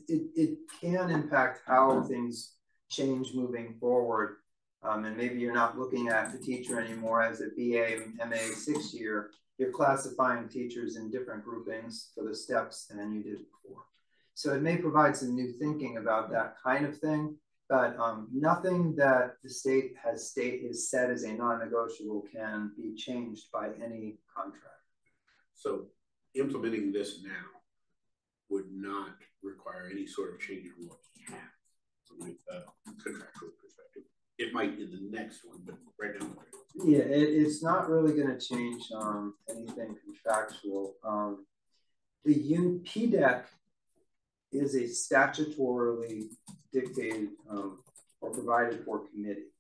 it can impact how things change moving forward. And maybe you're not looking at the teacher anymore as a BA, MA 6 year. You're classifying teachers in different groupings for the steps than you did before. So it may provide some new thinking about that kind of thing, but nothing that the state has said as a non-negotiable can be changed by any contract. So implementing this now would not require any sort of change in what we have from a contractual perspective. It might in the next one, but right now. Yeah, it's not really going to change anything contractual. The PDEC is a statutorily dictated or provided for committee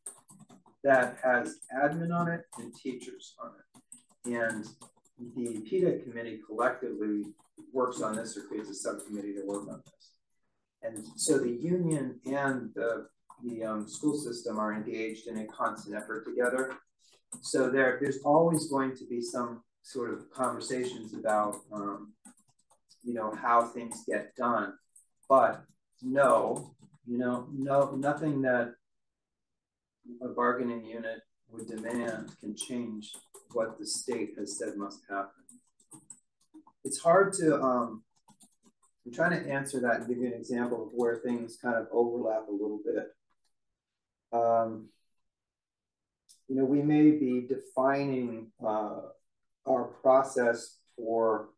that has admin on it and teachers on it. And the PDEC committee collectively works on this or creates a subcommittee to work on this. And so the union and the school system are engaged in a constant effort together. So there's always going to be some sort of conversations about, you know, how things get done. But no, nothing that a bargaining unit would demand can change what the state has said must happen. It's hard to, I'm trying to answer that and give you an example of where things kind of overlap a little bit. You know, we may be defining our process for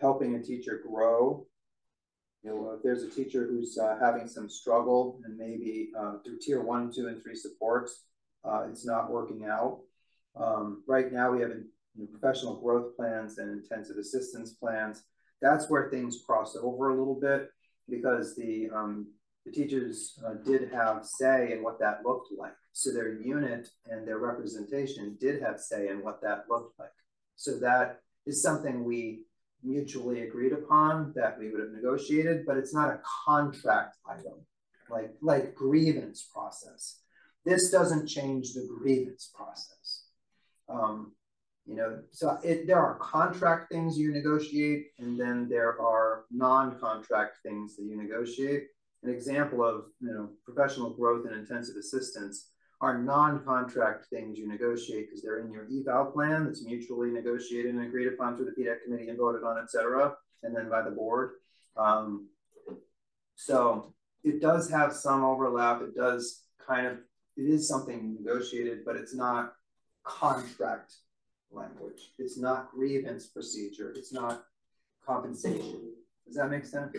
helping a teacher grow. You know, if there's a teacher who's having some struggle and maybe through tier 1, 2, and 3 supports, it's not working out. Right now we have professional growth plans and intensive assistance plans. That's where things cross over a little bit, because the teachers did have say in what that looked like. So their unit and their representation did have say in what that looked like. So that is something we mutually agreed upon that we would have negotiated, but it's not a contract item, like grievance process. This doesn't change the grievance process. You know, so there are contract things you negotiate, and then there are non-contract things that you negotiate. An example of, you know, professional growth and intensive assistance are non-contract things you negotiate because they're in your eval plan that's mutually negotiated and agreed upon through the PDEC committee and voted on, et cetera, and then by the board. So it does have some overlap. It does kind of, it is something negotiated, but it's not contract language. It's not grievance procedure. It's not compensation. Does that make sense?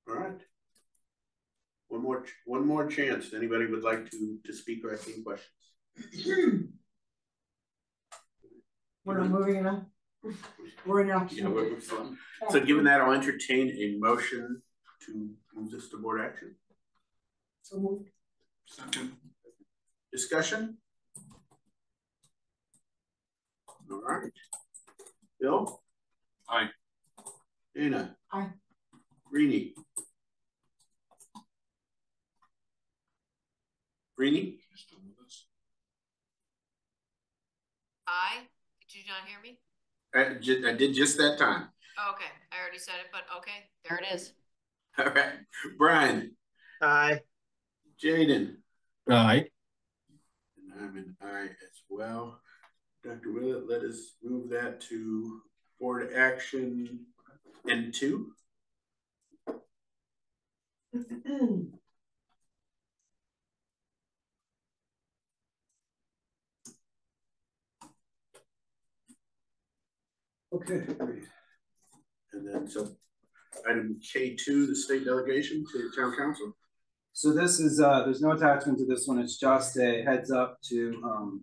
All right. One more chance. Anybody would like to speak or ask any questions? We're not moving enough. We're in action. Yeah, we're fine. So given that, I'll entertain a motion to move this to board action. So moved. Second. Discussion? All right. Bill? Aye. Dana? Aye. Greenie? Greenie? Aye. Did you not hear me? I did just that time. Oh, okay, I already said it, but okay, there it is. All right. Brian? Aye. Jaden? Aye. And I'm an aye as well. Dr. Willett, let us move that to board action N2. Okay, great. And then so item K2, the state delegation to town council. So this is, there's no attachment to this one. It's just a heads up to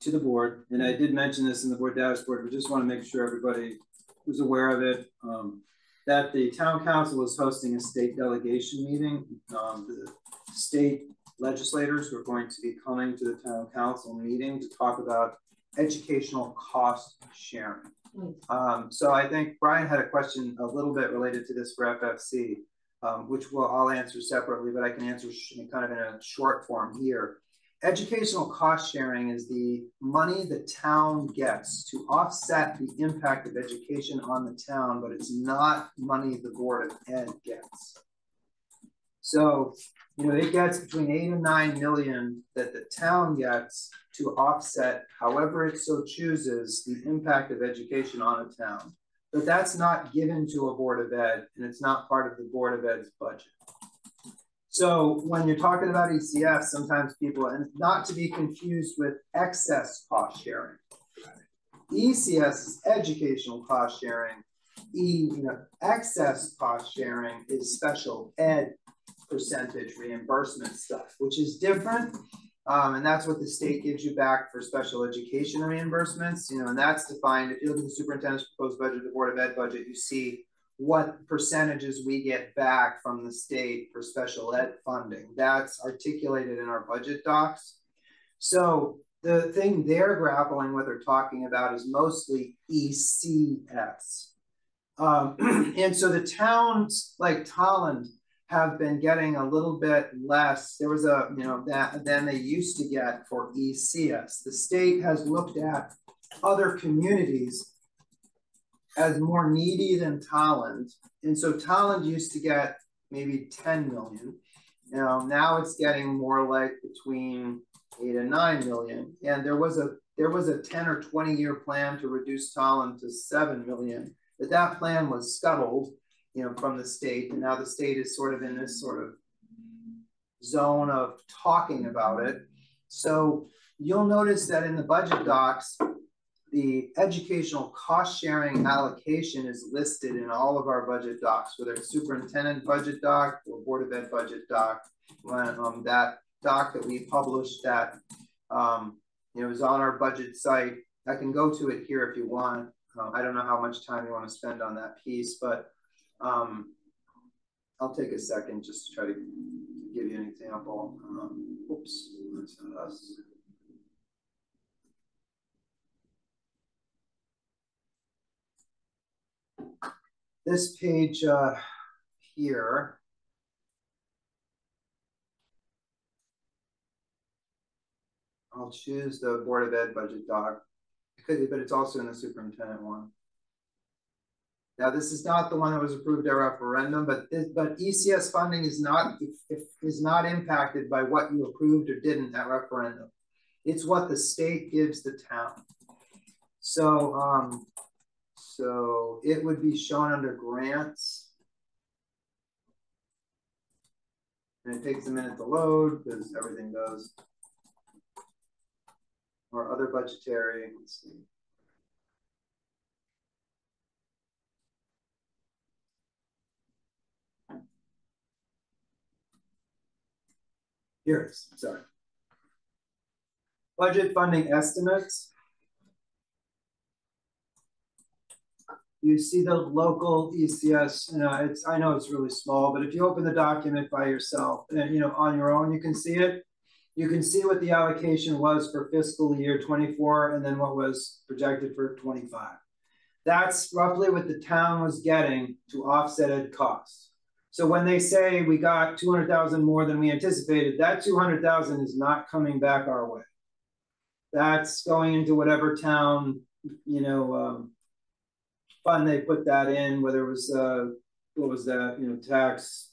the board. And I did mention this in the board dashboard. We just want to make sure everybody who's aware of it, that the town council is hosting a state delegation meeting. The state legislators are going to be coming to the town council meeting to talk about educational cost sharing. So I think Brian had a question a little bit related to this for FFC, which I'll answer separately, but I can answer kind of in a short form here. Educational cost sharing is the money the town gets to offset the impact of education on the town, but it's not money the Board of Ed gets. So, you know, it gets between 8 and 9 million that the town gets to offset, however it so chooses, the impact of education on a town. But that's not given to a Board of Ed, and it's not part of the Board of Ed's budget. So when you're talking about ECS, sometimes people, and not to be confused with excess cost sharing. ECS is educational cost sharing. Excess cost sharing is special ed percentage reimbursement stuff, which is different. And that's what the state gives you back for special education reimbursements, you know, and that's defined. If you look at the superintendent's proposed budget, the Board of Ed budget, you see what percentages we get back from the state for special ed funding. That's articulated in our budget docs. So the thing they're grappling with or talking about is mostly ECS. And so the towns like Tolland have been getting a little bit less. There was a, than they used to get for ECS. The state has looked at other communities as more needy than Tolland. And so Tolland used to get maybe 10 million. Now it's getting more like between 8 and 9 million. And there was a 10 or 20 year plan to reduce Tolland to 7 million. But that plan was scuttled, from the state. And now the state is sort of in this sort of zone of talking about it. So you'll notice that in the budget docs, the educational cost sharing allocation is listed in all of our budget docs, whether it's superintendent budget doc or Board of Ed budget doc. That doc that we published that is on our budget site. I can go to it here if you want. I don't know how much time you want to spend on that piece, but I'll take a second just to try to give you an example. Oops, that's not us. This page here, I'll choose the Board of Ed budget doc, but it's also in the superintendent one. Now, this is not the one that was approved at referendum, but ECS funding is not impacted by what you approved or didn't at referendum. It's what the state gives the town. So, so it would be shown under grants. And it takes a minute to load because everything does. Or other budgetary, let's see. Here it is, sorry. Budget funding estimates. You see the local ECS, I know it's really small, but if you open the document by yourself and on your own, you can see it. You can see what the allocation was for fiscal year 24 and then what was projected for 25. That's roughly what the town was getting to offset ed costs. So when they say we got 200,000 more than we anticipated, that 200,000 is not coming back our way. That's going into whatever town, fund they put that in, whether it was, what was that, tax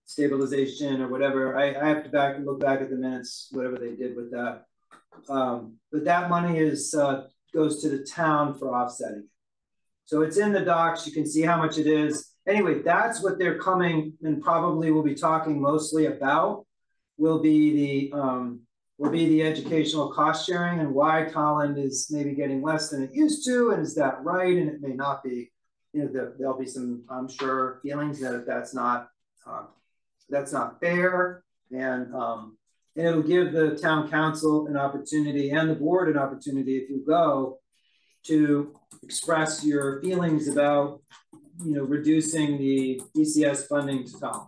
stabilization or whatever. I have to look back at the minutes, whatever they did with that. But that money goes to the town for offsetting. So it's in the docs. You can see how much it is. Anyway, that's what they're coming and probably will be talking mostly about. Will be the educational cost sharing and why Tolland is maybe getting less than it used to, and is that right? And it may not be. There'll be some, I'm sure, feelings that that's not fair, and it'll give the town council an opportunity and the board an opportunity, if you go, to express your feelings about reducing the ECS funding to Tolland.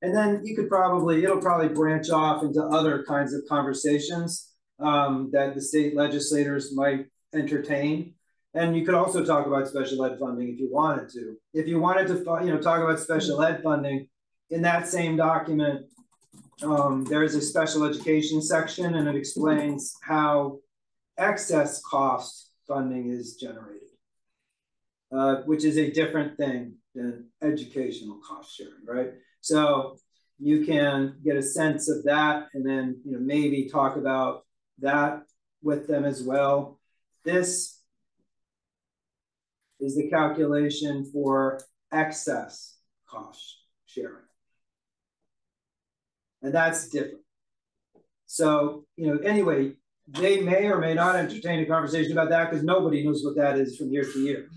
And then it'll probably branch off into other kinds of conversations that the state legislators might entertain. And you could also talk about special ed funding if you wanted to. If you wanted to, talk about special ed funding, in that same document, there is a special education section, and it explains how excess cost funding is generated. Which is a different thing than educational cost sharing, right? So you can get a sense of that, and then maybe talk about that with them as well. This is the calculation for excess cost sharing, and that's different. So anyway, they may or may not entertain a conversation about that because nobody knows what that is from year to year.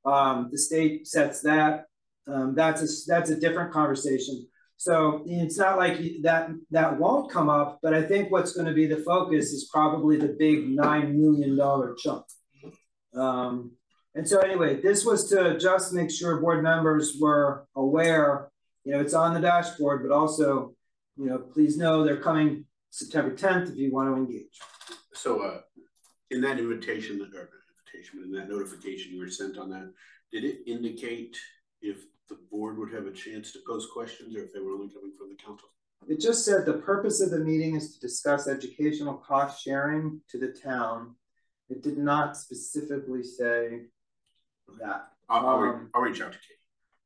The state sets that. That's a different conversation. So it's not like that won't come up, but I think what's going to be the focus is probably the big $9 million chunk. And so anyway, this was to just make sure board members were aware. It's on the dashboard, but also, please know they're coming September 10th if you want to engage. So in that invitation, in that notification you were sent on that, did it indicate if the board would have a chance to pose questions or if they were only coming from the council? It just said the purpose of the meeting is to discuss educational cost sharing to the town. It did not specifically say that. I'll reach out to Kate.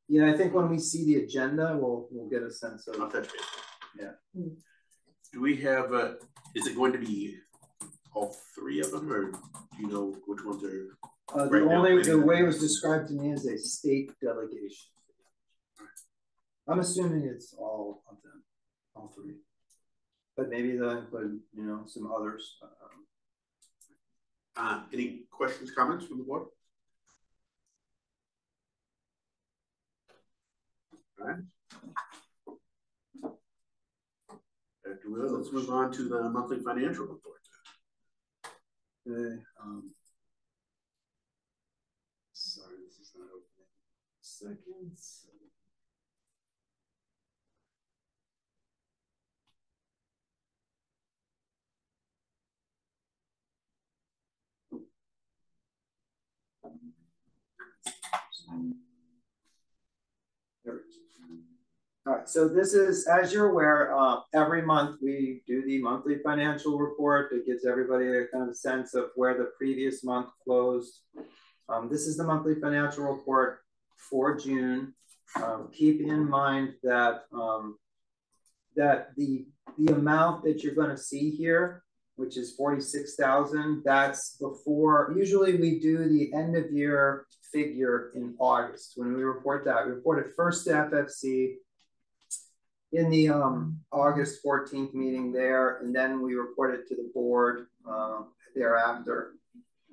Yeah, I think when we see the agenda, we'll get a sense of. I'll touch base. Yeah. Do we have a? Is it going to be all three of them, or do you know which ones are? The way it was described to me is a state delegation. I'm assuming it's all of them, all three, but maybe they'll include, you know, some others. Any questions, comments from the board? All right. Let's move on to the monthly financial report. Okay. Sorry, this is not opening. Seconds. There it is. All right, so this is, as you're aware, every month we do the monthly financial report. It gives everybody a kind of a sense of where the previous month closed. This is the monthly financial report for June. Keep in mind that that the amount that you're going to see here, which is 46,000, that's before. Usually we do the end of year figure in August when we report that. We report it first to FFC in the August 14th meeting there, and then we report it to the board thereafter.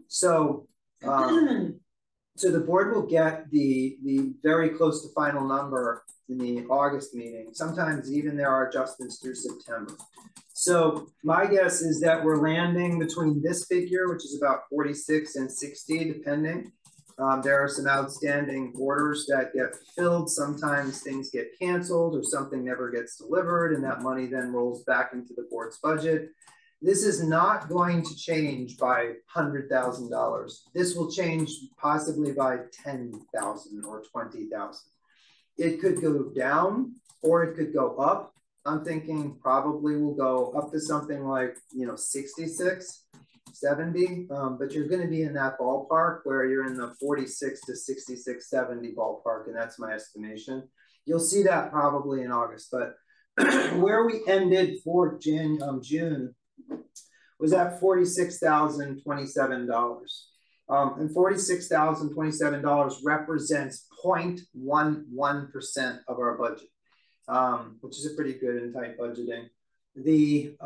So so the board will get the very close to final number in the August meeting. Sometimes even there are adjustments through September. So my guess is that we're landing between this figure, which is about 46 and 60, depending. There are some outstanding orders that get filled. Sometimes things get canceled or something never gets delivered, and that money then rolls back into the board's budget. This is not going to change by $100,000. This will change possibly by 10,000 or 20,000. It could go down or it could go up. I'm thinking probably will go up to something like, you know, 66, 70, but you're going to be in that ballpark where you're in the 46 to 66, 70 ballpark, and that's my estimation. You'll see that probably in August, but where we ended for June was at $46,027. And $46,027 represents 0.11% of our budget, which is a pretty good and tight budgeting. The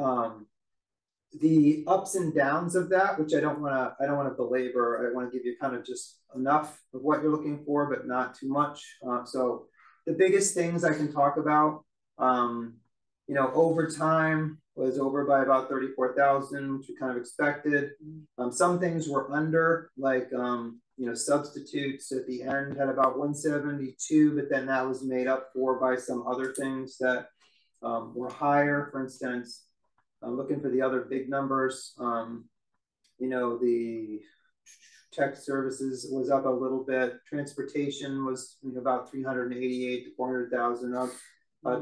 ups and downs of that, which I don't want to belabor. I want to give you kind of just enough of what you're looking for, but not too much. So the biggest things I can talk about, you know, overtime was over by about 34,000, which we kind of expected. Some things were under, like, you know, substitutes at the end had about 172, but then that was made up for by some other things that were higher. For instance, I'm looking for the other big numbers. You know, the tech services was up a little bit. Transportation was, you know, about 388 to 400,000 up.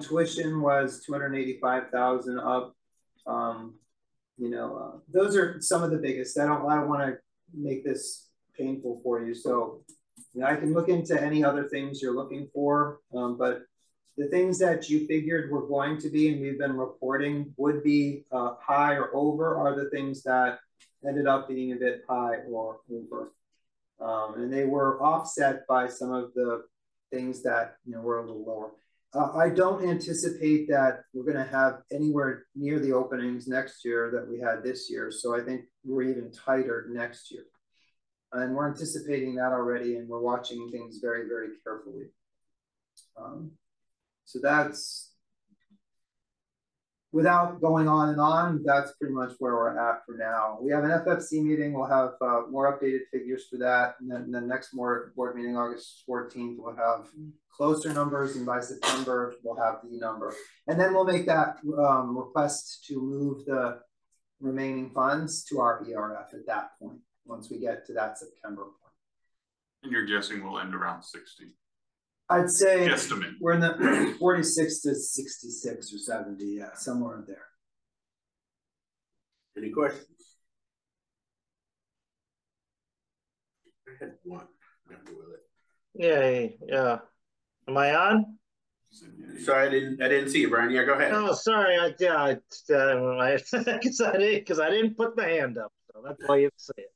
Tuition was 285,000 up. You know, those are some of the biggest. I don't want to make this painful for you. So, you know, I can look into any other things you're looking for, but the things that you figured were going to be, and we've been reporting would be high or over, are the things that ended up being a bit high or over. And they were offset by some of the things that, you know, were a little lower. I don't anticipate that we're going to have anywhere near the openings next year that we had this year. So I think we're even tighter next year. And we're anticipating that already, and we're watching things very, very carefully. So that's, without going on and on, that's pretty much where we're at for now. We have an FFC meeting. We'll have more updated figures for that. And then the next board meeting, August 14th, we'll have closer numbers. And by September, we'll have the number. And then we'll make that request to move the remaining funds to our ERF at that point, once we get to that September point. And you're guessing we'll end around 60. I'd say Guesstimate. we're in the 46 to 66 or 70, yeah, somewhere in there. Any questions? I had one. Yeah. Am I on? Sorry, I didn't see you, Brian. Yeah, go ahead. Oh, sorry. Because I didn't put my hand up, so that's why you didn't see it.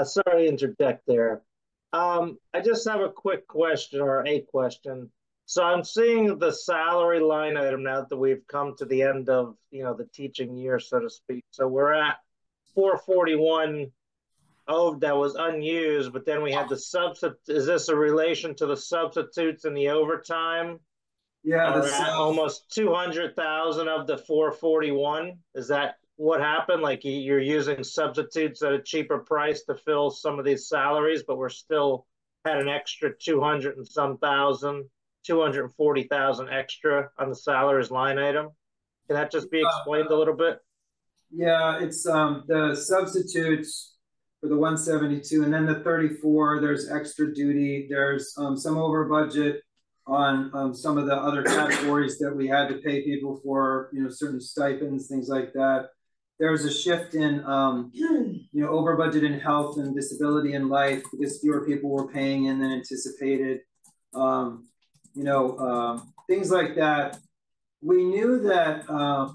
Sorry to interject there. I just have a quick question or a question. So I'm seeing the salary line item now that we've come to the end of, the teaching year, so to speak. So we're at 441 that was unused, but then we had the substitute. Is this a relation to the substitutes and the overtime? Yeah, almost 200,000 of the 441. Is that what happened? Like you're using substitutes at a cheaper price to fill some of these salaries, but we're still had an extra 200 and some thousand, 240,000 extra on the salaries line item. Can that just be explained a little bit? Yeah, it's the substitutes for the 172, and then the 34. There's extra duty. There's some over budget on some of the other categories that we had to pay people for, certain stipends, things like that. There's a shift in, over budget in health and disability and life because fewer people were paying in than anticipated. Things like that. We knew that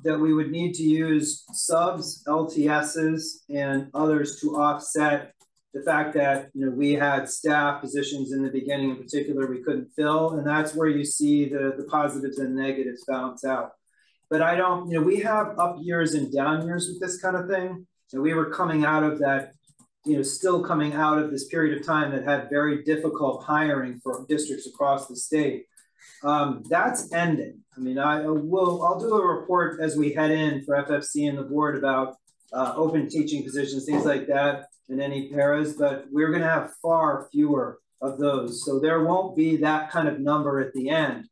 that we would need to use subs, LTSs, and others to offset the fact that we had staff positions in the beginning in particular we couldn't fill, and that's where you see the positives and negatives balance out. But I don't, we have up years and down years with this kind of thing, and we were coming out of that, still coming out of this period of time that had very difficult hiring for districts across the state. That's ending. I mean, I'll do a report as we head in for FFC and the board about open teaching positions, things like that, and any paras, but we're going to have far fewer of those. So there won't be that kind of number at the end.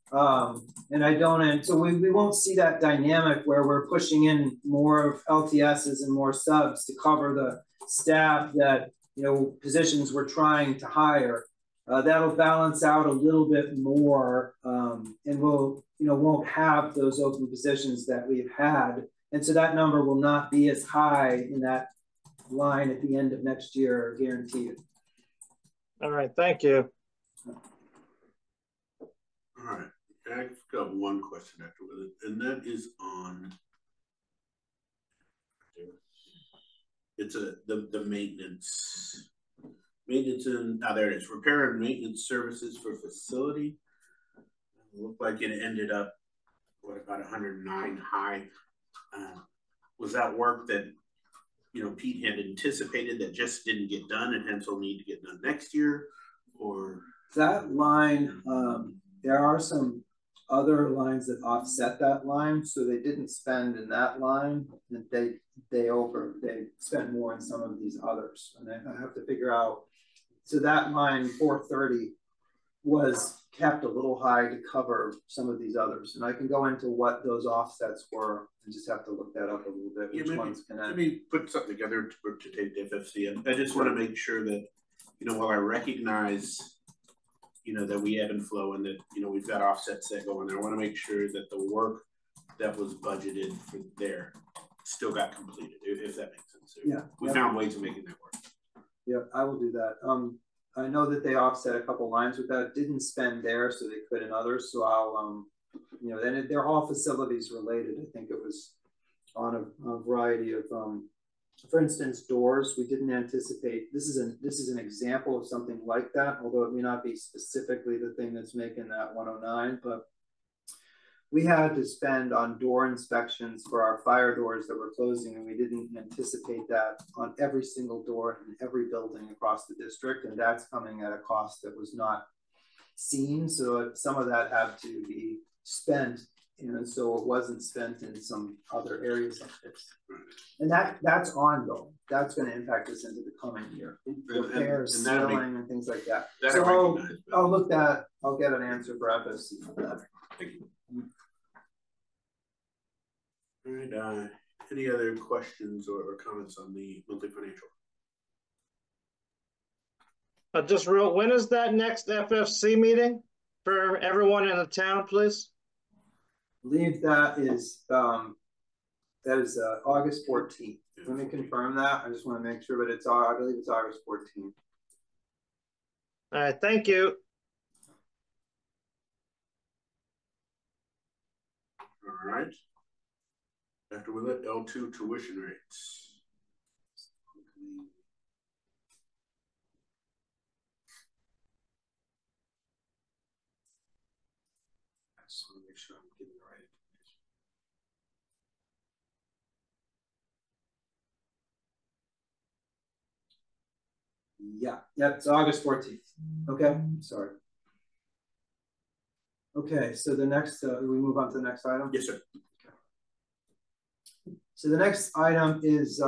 So we won't see that dynamic where we're pushing in more of LTSs and more subs to cover the staff that, positions we're trying to hire. That'll balance out a little bit more, and we'll, won't have those open positions that we've had. And so that number will not be as high in that line at the end of next year, guaranteed. All right, thank you. All right, I've got one question after with it, and that is on it's the maintenance and there it is, repair and maintenance services for facility. It looked like it ended up about 109 high. Was that work that Pete had anticipated that just didn't get done and hence will need to get done next year? Or that line, there are some other lines that offset that line, so they didn't spend in that line, and they spent more in some of these others, and I have to figure out. So that line 430 was kept a little high to cover some of these others, and I can go into what those offsets were and just have to look that up a little bit. Which ones can let me put something together to take the FFC, and I just want to make sure that while I recognize that we ebb and flow and that we've got offsets that go in there, I want to make sure that the work that was budgeted for there still got completed, if that makes sense. Yeah, we found ways of making that work. Yeah, I will do that. I know that they offset a couple lines with that. Didn't spend there, so they could in others. So I'll, then they're all facilities related. I think it was on a variety of, for instance, doors. We didn't anticipate. This is an example of something like that, although it may not be specifically the thing that's making that 109. But we had to spend on door inspections for our fire doors that were closing, and we didn't anticipate that on every single door in every building across the district, and that's coming at a cost that was not seen. So some of that had to be spent, and so it wasn't spent in some other areas like this. And that's ongoing. That's going to impact us into the coming year. Repairs, sealing, and things like that. So I'll look at. I'll get an answer for FFC for that. Thank you. All right, any other questions or comments on the monthly financial? When is that next FFC meeting for everyone in the town, please? I believe that is August 14th. Let me confirm that. I just want to make sure, but I believe it's August 14th. All right, thank you. All right. After we let L2 tuition rates. I just want to make sure I'm getting the right information. Yeah, it's August 14th. Okay, sorry. Okay, so the next, we move on to the next item? Yes, sir. Okay. So the next item is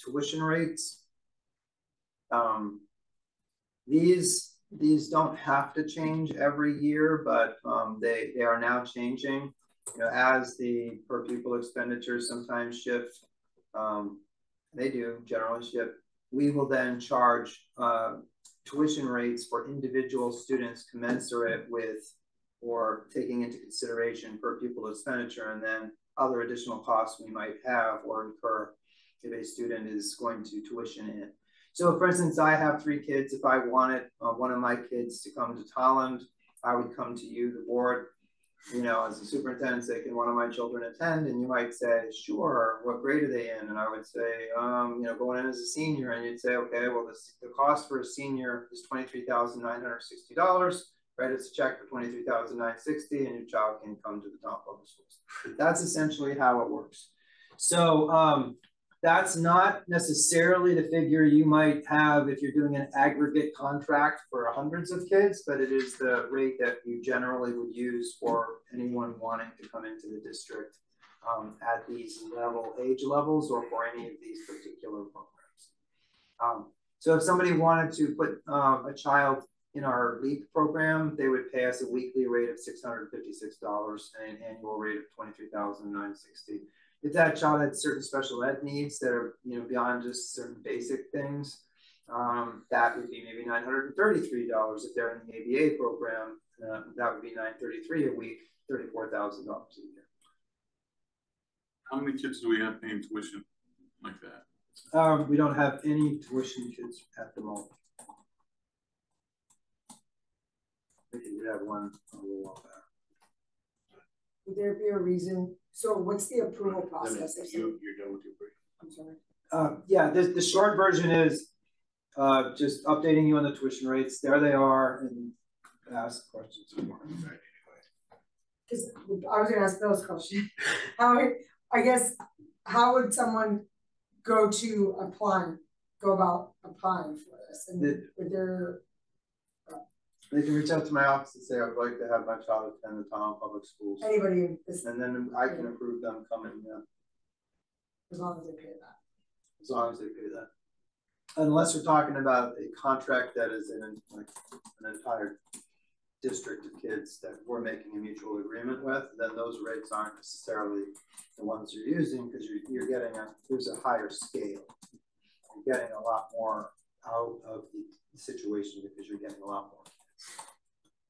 tuition rates. These don't have to change every year, but they are now changing. You know, as the per pupil expenditures sometimes shift, they do generally shift. We will then charge tuition rates for individual students commensurate with or taking into consideration per pupil expenditure, and then other additional costs we might have or incur if a student is going to tuition in. So for instance, I have 3 kids. If I wanted one of my kids to come to Tolland, I would come to you, the board, you know, as a superintendent, say, can one of my children attend? And you might say, sure, what grade are they in? And I would say, you know, going in as a senior, and you'd say, okay, well, the cost for a senior is $23,960. Write us a check for $23,960, and your child can come to the Tolland Public Schools. That's essentially how it works. So that's not necessarily the figure you might have if you're doing an aggregate contract for hundreds of kids, but it is the rate that you generally would use for anyone wanting to come into the district at these age levels or for any of these particular programs. So if somebody wanted to put a child in our LEAP program, they would pay us a weekly rate of $656 and an annual rate of $23,960. If that child had certain special ed needs that are, you know, beyond just certain basic things, that would be maybe $933. If they're in the ABA program, that would be $933 a week, $34,000 a year. How many kids do we have paying tuition like that? We don't have any tuition kids at the moment. We did have one a little while back. Would there be a reason? So what's the approval process? You're done with your break. I'm sorry. Yeah, the short version is just updating you on the tuition rates. There they are, and ask questions more. Because I was going to ask Bill's question. How would someone go about applying for this? And they can reach out to my office and say, I would like to have my child attend the Tolland Public Schools. Anybody. And then I can approve them coming, yeah. As long as they pay that. As long as they pay that. Unless we're talking about a contract that is in like an entire district of kids that we're making a mutual agreement with, then those rates aren't necessarily the ones you're using, because you're getting there's a higher scale. You're getting a lot more out of the situation because you're getting a lot more kids.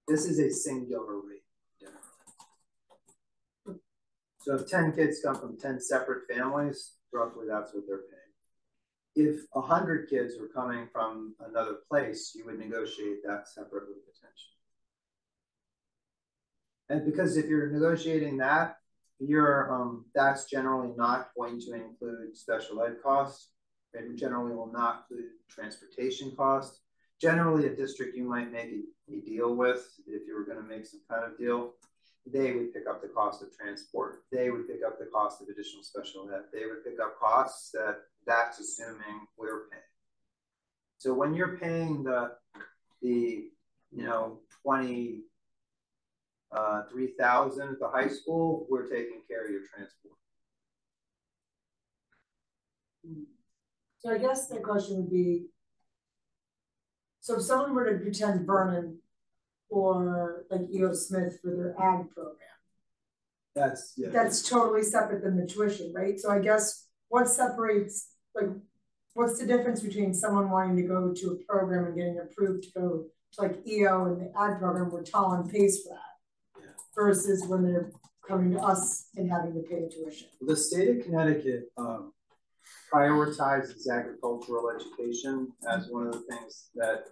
This is a singular rate generally. So if 10 kids come from 10 separate families, roughly that's what they're paying. If 100 kids were coming from another place, you would negotiate that separately potentially. And because if you're negotiating that, that's generally not going to include special ed costs. It generally will not include transportation costs. Generally, a district you might make a deal with, if you were going to make some kind of deal, they would pick up the cost of transport. They would pick up the cost of additional special ed. They would pick up costs that's assuming we're paying. So when you're paying the you know, 3,000 at the high school, we're taking care of your transport. So I guess the question would be, so if someone were to attend Vernon or like E.O. Smith for their ag program, that's totally separate than the tuition, right? So I guess what separates, like, what's the difference between someone wanting to go to a program and getting approved to go to like EO and the ag program where Tolland pays for that, versus when they're coming to us and having to pay tuition? The state of Connecticut prioritizes agricultural education as one of the things that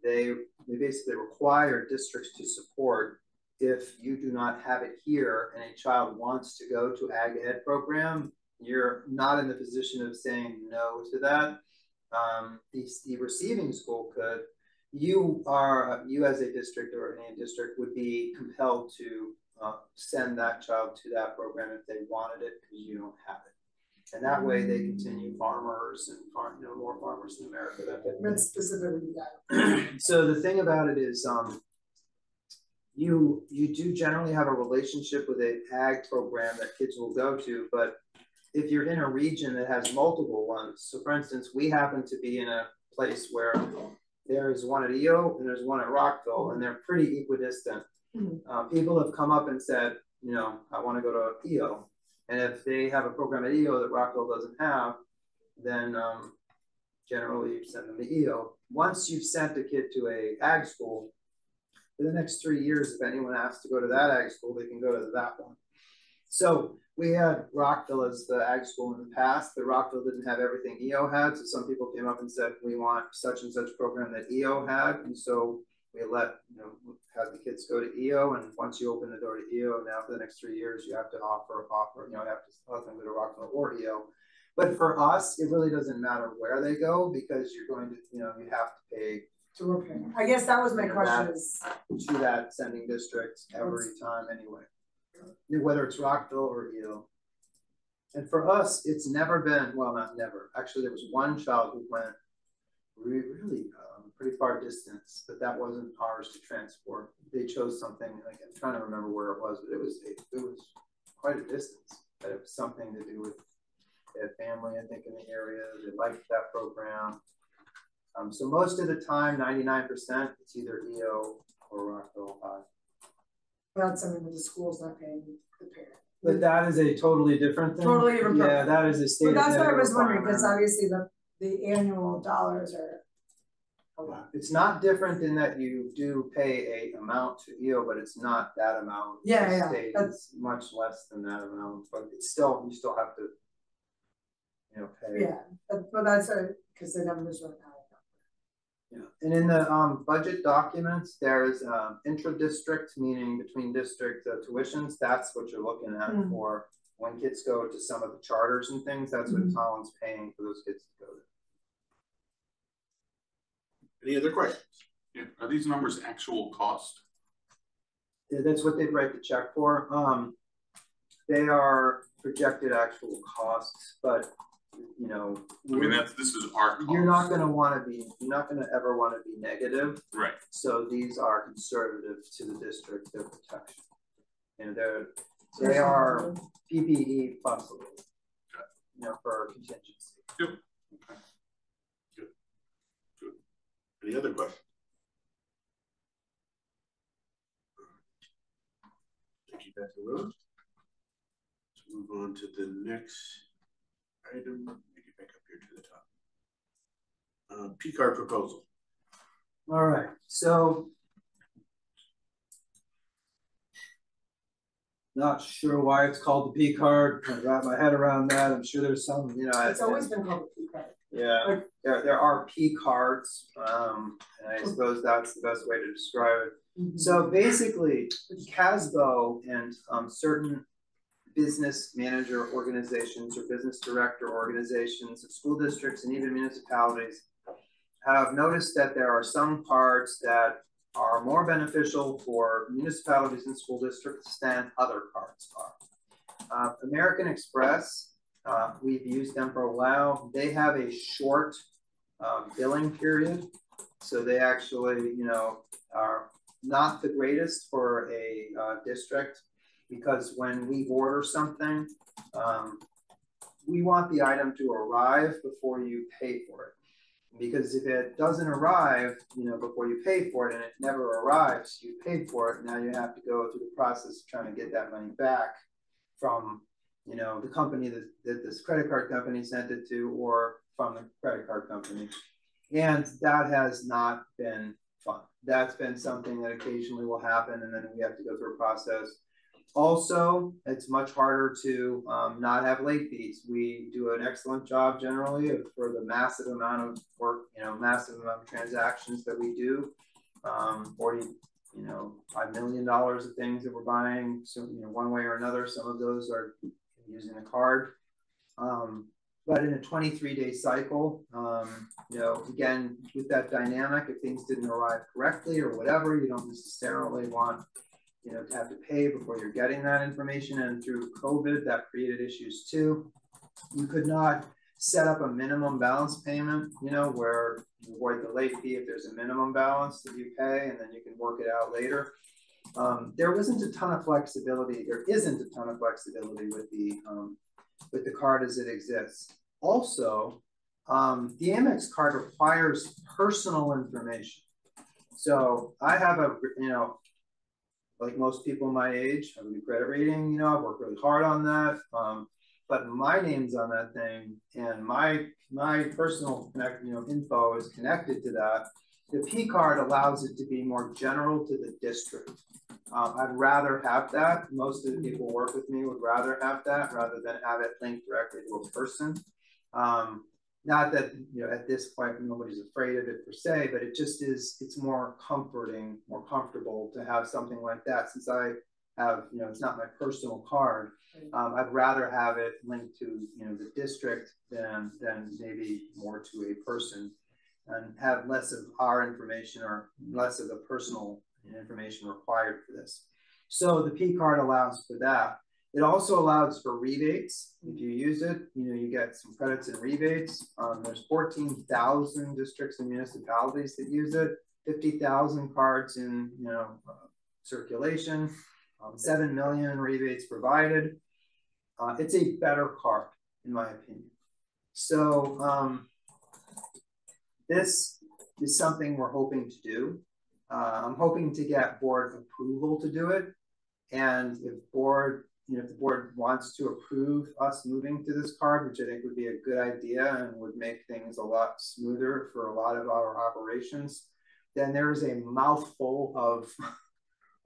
they basically require districts to support. If you do not have it here and a child wants to go to ag ed program, you're not in the position of saying no to that. The receiving school could. You as a district or any district would be compelled to send that child to that program if they wanted it because you don't have it. And that way they continue farmers and more farmers in America. That's specifically that. So the thing about it is you do generally have a relationship with an ag program that kids will go to, but if you're in a region that has multiple ones, so for instance, we happen to be in a place where there's one at EO and there's one at Rockville, and they're pretty equidistant. People have come up and said, I want to go to EO. And if they have a program at EO that Rockville doesn't have, then generally you send them to EO. Once you've sent a kid to a ag school, for the next 3 years, if anyone asks to go to that ag school, they can go to that one. So we had Rockville as the ag school in the past, but Rockville didn't have everything EO had. So some people came up and said, we want such and such program that EO had. And so we have the kids go to EO. And once you open the door to EO, now for the next 3 years, you have to offer, you have to let them go to Rockville or EO. But for us, it really doesn't matter where they go because you're going to, you have to pay. I guess that was my question to that sending district every time anyway, whether it's Rockville or EO. And for us, it's never been, well, not never. Actually, there was one child who went really pretty far distance, but that wasn't ours to transport. They chose something, like I'm trying to remember where it was, but it was quite a distance. But it was something to do with their family, I think, in the area. They liked that program. So most of the time, 99%, it's either EO or Rockville High. That's something that the school's not paying the parent. But that is a totally different thing. Totally different. Yeah, that is a state. Well, that's what I was wondering, because obviously the annual dollars are a lot. It's not different in that you do pay a amount to EO, but it's not that amount. Yeah. It's much less than that amount, but it's still, you still have to, pay. Yeah, but that's because the numbers are high. Yeah, and in the budget documents, there's intra-district, meaning between district tuitions. That's what you're looking at for when kids go to some of the charters and things. That's what Tolland's paying for those kids to go to. Any other questions? Yeah. Are these numbers actual cost? Yeah, that's what they'd write the check for. They are projected actual costs, but this is our cost. You're not going to ever want to be negative. Right. So these are conservative to the district, their protection. And they are PPE plus a little, for contingency. Yep. Okay. Good. Any other questions? Thank you, Dr. Rose. Let's move on to the next item. Let me get back up here to the top. P-card proposal. All right. So, not sure why it's called the P-card. I wrap my head around that. I'm sure there's some, It's always been called a P-card. Yeah, there are P-cards, and I suppose that's the best way to describe it. So basically, CASBO and certain business manager organizations or business director organizations of school districts and even municipalities have noticed that there are some cards that are more beneficial for municipalities and school districts than other cards are. American Express, we've used them for a while. They have a short billing period. So they actually, are not the greatest for a district, because when we order something, we want the item to arrive before you pay for it. Because if it doesn't arrive, before you pay for it, and it never arrives, you pay for it, now you have to go through the process of trying to get that money back from, you know, the company that this credit card company sent it to, or from the credit card company. And that has not been fun. That's been something that occasionally will happen, and then we have to go through a process. Also, it's much harder to not have late fees. We do an excellent job generally for the massive amount of work, you know, massive amount of transactions that we do. 40, you know, $5 million of things that we're buying, so, you know, one way or another. Some of those are using a card. But in a 23-day cycle, you know, again, with that dynamic, if things didn't arrive correctly or whatever, you don't necessarily want, you know, to have to pay before you're getting that information. And through COVID, that created issues too. You could not set up a minimum balance payment, you know, where you avoid the late fee if there's a minimum balance that you pay, and then you can work it out later. There wasn't a ton of flexibility. There isn't a ton of flexibility with the card as it exists. Also, the Amex card requires personal information. So I have a, you know, like most people my age, I have a good credit rating, you know, I've worked really hard on that. But my name's on that thing, and my personal info is connected to that. The P card allows it to be more general to the district. I'd rather have that. Most of the people who work with me would rather have that rather than have it linked directly to a person. Not that, you know, at this point nobody's afraid of it per se, but it just is, it's more comforting, more comfortable to have something like that. Since I have, you know, it's not my personal card, I'd rather have it linked to, you know, the district than maybe more to a person, and have less of our information or less of the personal information required for this. So the P card allows for that. It also allows for rebates. If you use it, you know, you get some credits and rebates. There's 14,000 districts and municipalities that use it, 50,000 cards in, you know, circulation, 7 million rebates provided. It's a better card, in my opinion. So this is something we're hoping to do. I'm hoping to get board approval to do it. And if board, you know, if the board wants to approve us moving to this card, which I think would be a good idea and would make things a lot smoother for a lot of our operations, then there's a mouthful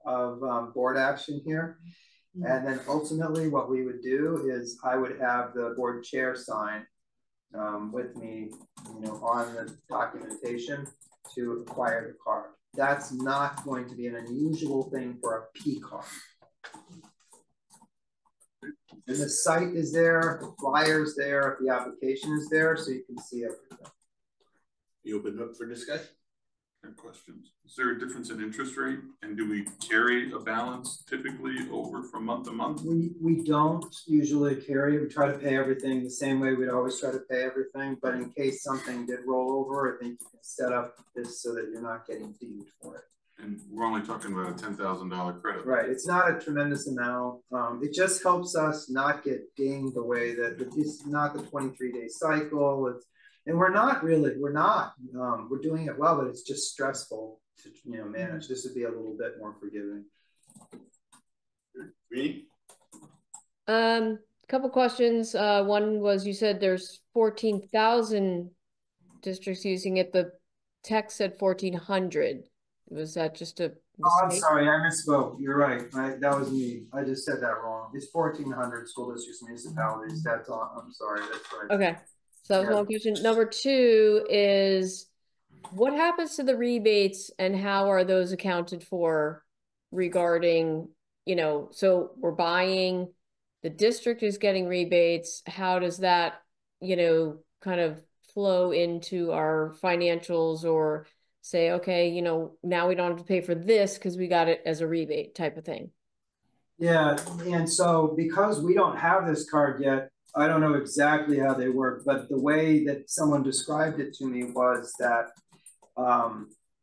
of board action here. And then ultimately what we would do is I would have the board chair sign with me, you know, on the documentation to acquire the card. That's not going to be an unusual thing for a P card. And the site is there, the flyer's there, the application is there, so you can see everything. You open up for discussion? Questions. Is there a difference in interest rate, and do we carry a balance typically over from month to month? We don't usually carry. We try to pay everything the same way we'd always try to pay everything, but in case something did roll over, I think you can set up this so that you're not getting dinged for it. And we're only talking about a $10,000 credit. Right. It's not a tremendous amount. It just helps us not get dinged the way that it's not the 23-day cycle. And we're doing it well, but it's just stressful to, you know, manage. This would be a little bit more forgiving. Me? Couple questions. One was, you said there's 14,000 districts using it. The text said 1,400. Was that just a mistake? Oh, I'm sorry, I misspoke. You're right. That was me. I just said that wrong. It's 1,400 school districts and municipalities. That's all. I'm sorry. That's right. Okay. So that was one question. Number two is, what happens to the rebates and how are those accounted for regarding, you know, so we're buying, the district is getting rebates. How does that, you know, kind of flow into our financials, or say, okay, you know, now we don't have to pay for this because we got it as a rebate type of thing? Yeah. And so because we don't have this card yet, I don't know exactly how they work, but the way that someone described it to me was that,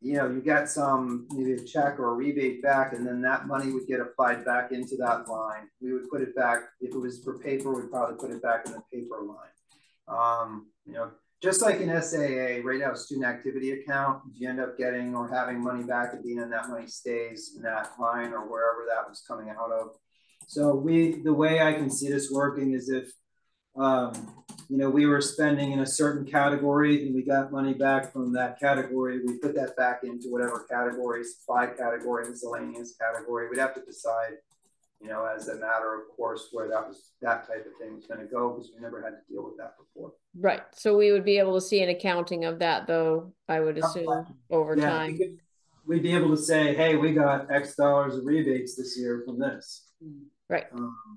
you know, you get some, maybe a check or a rebate back, and then that money would get applied back into that line. We would put it back. If it was for paper, we'd probably put it back in the paper line. You know, just like an SAA, right now, student activity account, if you end up getting or having money back at the end, that money stays in that line or wherever that was coming out of. So the way I can see this working is if, you know, we were spending in a certain category and we got money back from that category, we put that back into whatever category, supply category, miscellaneous category. We'd have to decide, you know, as a matter of course, where that type of thing was going to go, because we never had to deal with that before. Right. So we would be able to see an accounting of that, though, I would assume, over time. We'd be able to say, hey, we got X dollars of rebates this year from this. Right.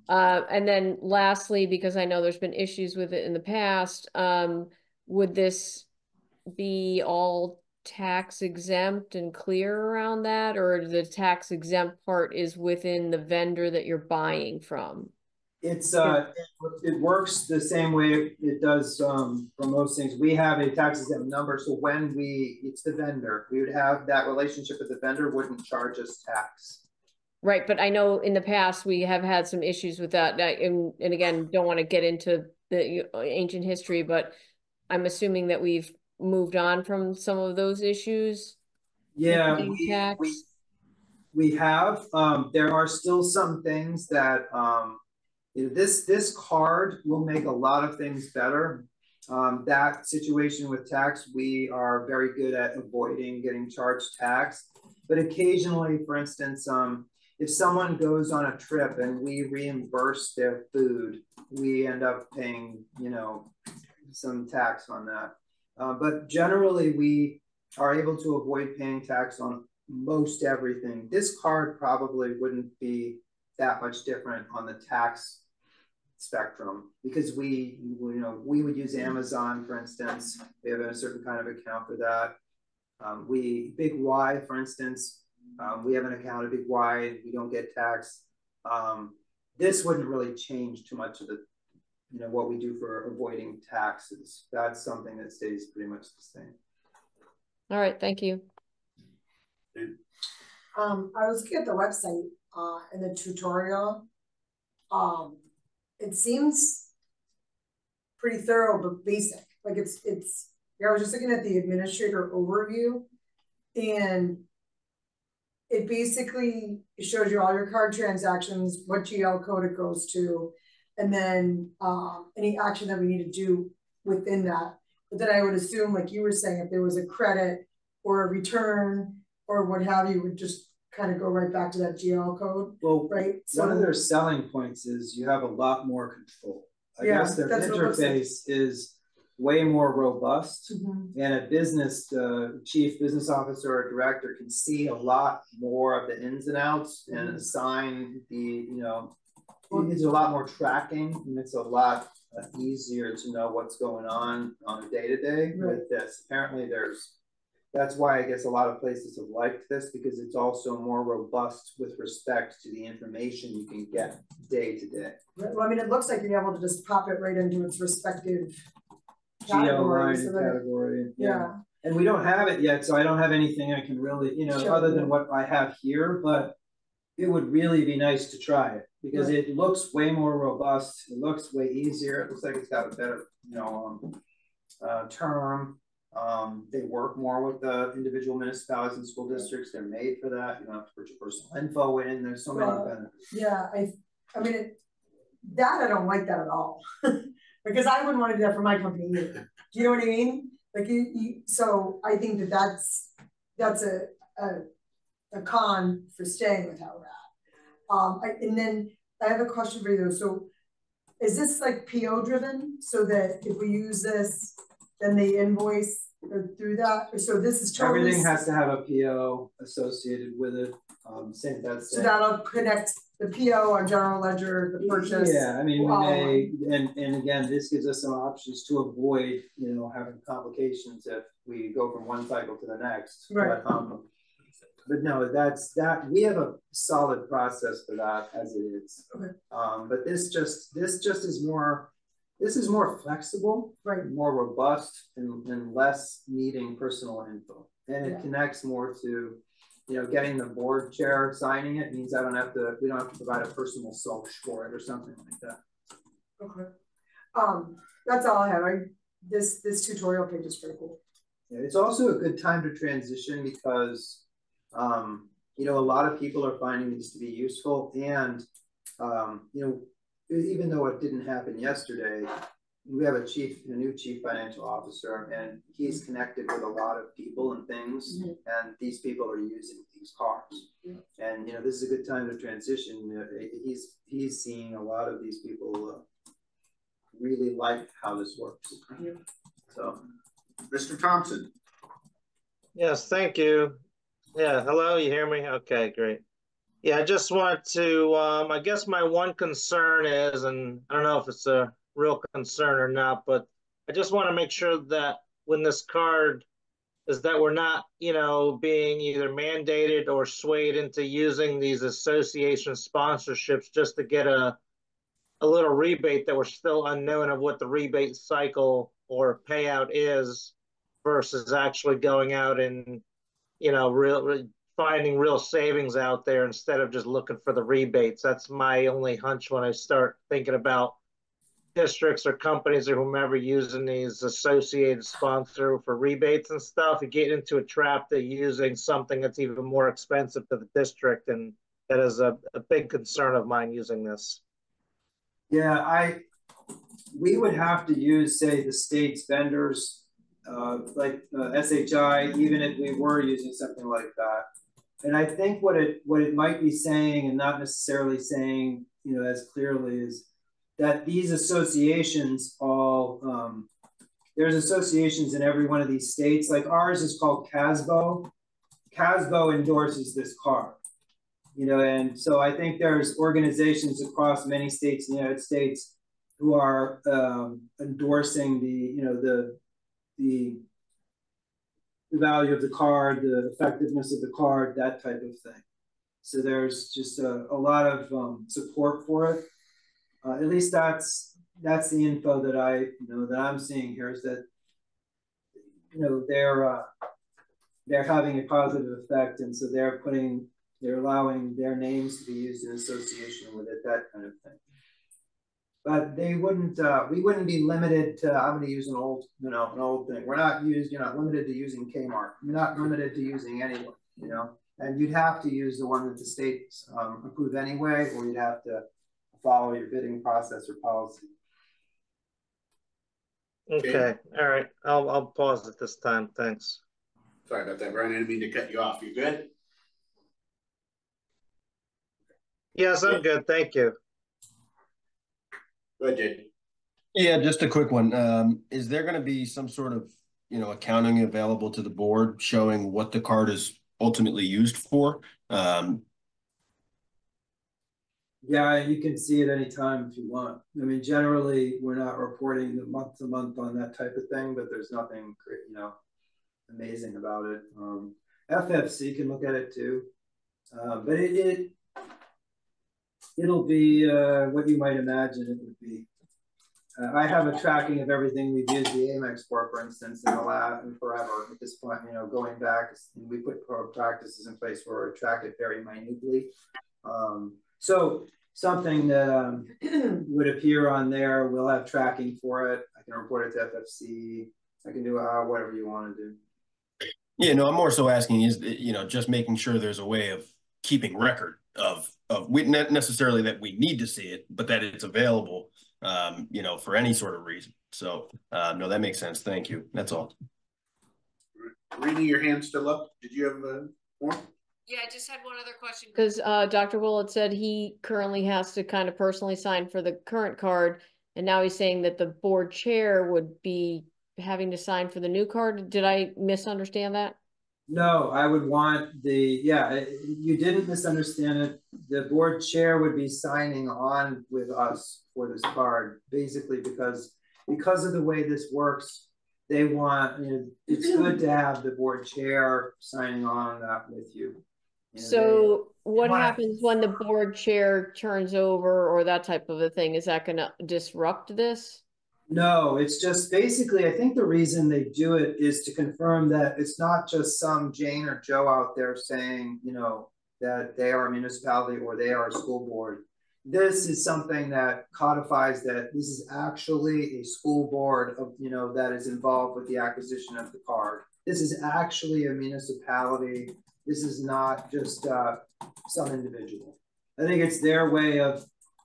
And then lastly, because I know there's been issues with it in the past, would this be all tax exempt and clear around that, or the tax exempt part is within the vendor that you're buying from? It's it works the same way it does for most things. We have a tax exempt number, so when it's the vendor, we would have that relationship with the vendor, wouldn't charge us tax. Right, but I know in the past we have had some issues with that, and again, don't want to get into the ancient history, but I'm assuming that we've moved on from some of those issues. Yeah, we have. There are still some things that this card will make a lot of things better. That situation with tax, we are very good at avoiding getting charged tax, but occasionally, for instance, if someone goes on a trip and we reimburse their food, we end up paying, you know, some tax on that. But generally, we are able to avoid paying tax on most everything. This card probably wouldn't be that much different on the tax spectrum, because we would use Amazon, for instance. We have a certain kind of account for that. Big Y, for instance, we have an account at Big Y. We don't get taxed. This wouldn't really change too much of the, you know, what we do for avoiding taxes. That's something that stays pretty much the same. All right, thank you. I was looking at the website in the tutorial. It seems pretty thorough but basic. Like it's. Yeah, I was just looking at the administrator overview, and it basically shows you all your card transactions, what GL code it goes to, and then any action that we need to do within that. But then I would assume, like you were saying, if there was a credit or a return or what have you, would just kind of go right back to that GL code. Well, right. So one of their selling points is you have a lot more control. I guess their interface is way more robust, and a business chief business officer or director can see a lot more of the ins and outs and assign the, you know, it's a lot more tracking, and it's a lot easier to know what's going on a day-to-day with this. Apparently that's why I guess a lot of places have liked this, because it's also more robust with respect to the information you can get day to day. Well, I mean, it looks like you're able to just pop it right into its respective category. Yeah. And we don't have it yet, so I don't have anything I can really, you know, other than what I have here, but it would really be nice to try it, because it looks way more robust. It looks way easier. It looks like it's got a better, you know, term. They work more with the individual municipalities and school districts. They're made for that. You don't have to put your personal info in. There's so many benefits. Yeah, I mean, that I don't like that at all. Because I wouldn't want to do that for my company either. Do you know what I mean? Like so I think that's a con for staying with how we're at. And then I have a question for you though. So is this like PO driven, so that if we use this, then they invoice through that? So this is totally, everything has to have a PO associated with it. So that'll connect the PO on general ledger, the purchase. Yeah, I mean, we may, and again, this gives us some options to avoid, you know, having complications if we go from one cycle to the next. Right. But no, we have a solid process for that as it is. Okay. But this just is more. This is more flexible, right? More robust, and less needing personal info, and it connects more to, you know, getting the board chair signing it means we don't have to provide a personal self for it or something like that. Okay. That's all I have. This tutorial page is pretty cool. Yeah, it's also a good time to transition because, you know, a lot of people are finding these to be useful, and You know, even though it didn't happen yesterday, we have a new chief financial officer, and he's connected with a lot of people and things, and these people are using these cars. And you know, this is a good time to transition. He's seeing a lot of these people really like how this works. So, Mr. Thompson. Yes, thank you. Yeah, hello, you hear me? Okay, great. Yeah, I just want to, I guess my one concern is, and I don't know if it's a real concern or not, but I just want to make sure that when this card is that we're not, you know, being either mandated or swayed into using these association sponsorships just to get a little rebate that we're still unknown of what the rebate cycle or payout is versus actually going out and, you know, finding real savings out there instead of just looking for the rebates. That's my only hunch when I start thinking about districts or companies or whomever using these associated sponsor for rebates and stuff. You get into a trap that using something that's even more expensive to the district, and that is a big concern of mine using this. Yeah, we would have to use, say, the state's vendors, like SHI, even if we were using something like that. And I think what it might be saying, and not necessarily saying, you know, as clearly, is that these associations all, there's associations in every one of these states. Like ours is called CASBO. CASBO endorses this card, you know, and so I think there's organizations across many states in the United States who are endorsing the, you know, the value of the card, the effectiveness of the card, that type of thing. So there's just a lot of support for it. At least that's the info that I'm seeing here, is that, you know, they're having a positive effect, and so they're allowing their names to be used in association with it, that kind of thing. But they wouldn't, we wouldn't be limited to, I'm going to use an old thing. You're not limited to using Kmart. You're not limited to using anyone, you know, and you'd have to use the one that the state's approved anyway, or you'd have to follow your bidding process or policy. Okay, all right. I'll pause it this time. Thanks. Sorry about that, Brian. I didn't mean to cut you off. You good? Yes, I'm good. Thank you. Go ahead, Jay. Yeah, just a quick one. Is there going to be some sort of, you know, accounting available to the board showing what the card is ultimately used for? Yeah, you can see it anytime if you want. I mean, generally, we're not reporting the month to month on that type of thing, but there's nothing, you know, amazing about it. FFC can look at it too, but it'll be what you might imagine it would be. I have a tracking of everything we've used the Amex for instance, in the lab and forever at this point, you know, going back, we put practices in place where we track it very minutely. So something that would appear on there, we'll have tracking for it. I can report it to FFC. I can do whatever you want to do. Yeah, no, I'm more so asking is, you know, just making sure there's a way of keeping record of not necessarily that we need to see it, but that it's available, you know, for any sort of reason. So no, that makes sense. Thank you. That's all. Rainey, your hand's still up. Did you have more? Yeah, I just had one other question. Because Dr. Willett said he currently has to kind of personally sign for the current card, and now he's saying that the board chair would be having to sign for the new card. Did I misunderstand that? No, I would want you didn't misunderstand it. The board chair would be signing on with us for this card, basically because of the way this works. They want, you know, it's good to have the board chair signing on that with you. So what happens when the board chair turns over or that type of a thing? Is that going to disrupt this? No, it's just basically, I think the reason they do it is to confirm that it's not just some Jane or Joe out there saying, you know, that they are a municipality or they are a school board. This is something that codifies that this is actually a school board of, you know, that is involved with the acquisition of the card. This is actually a municipality. This is not just some individual. I think it's their way of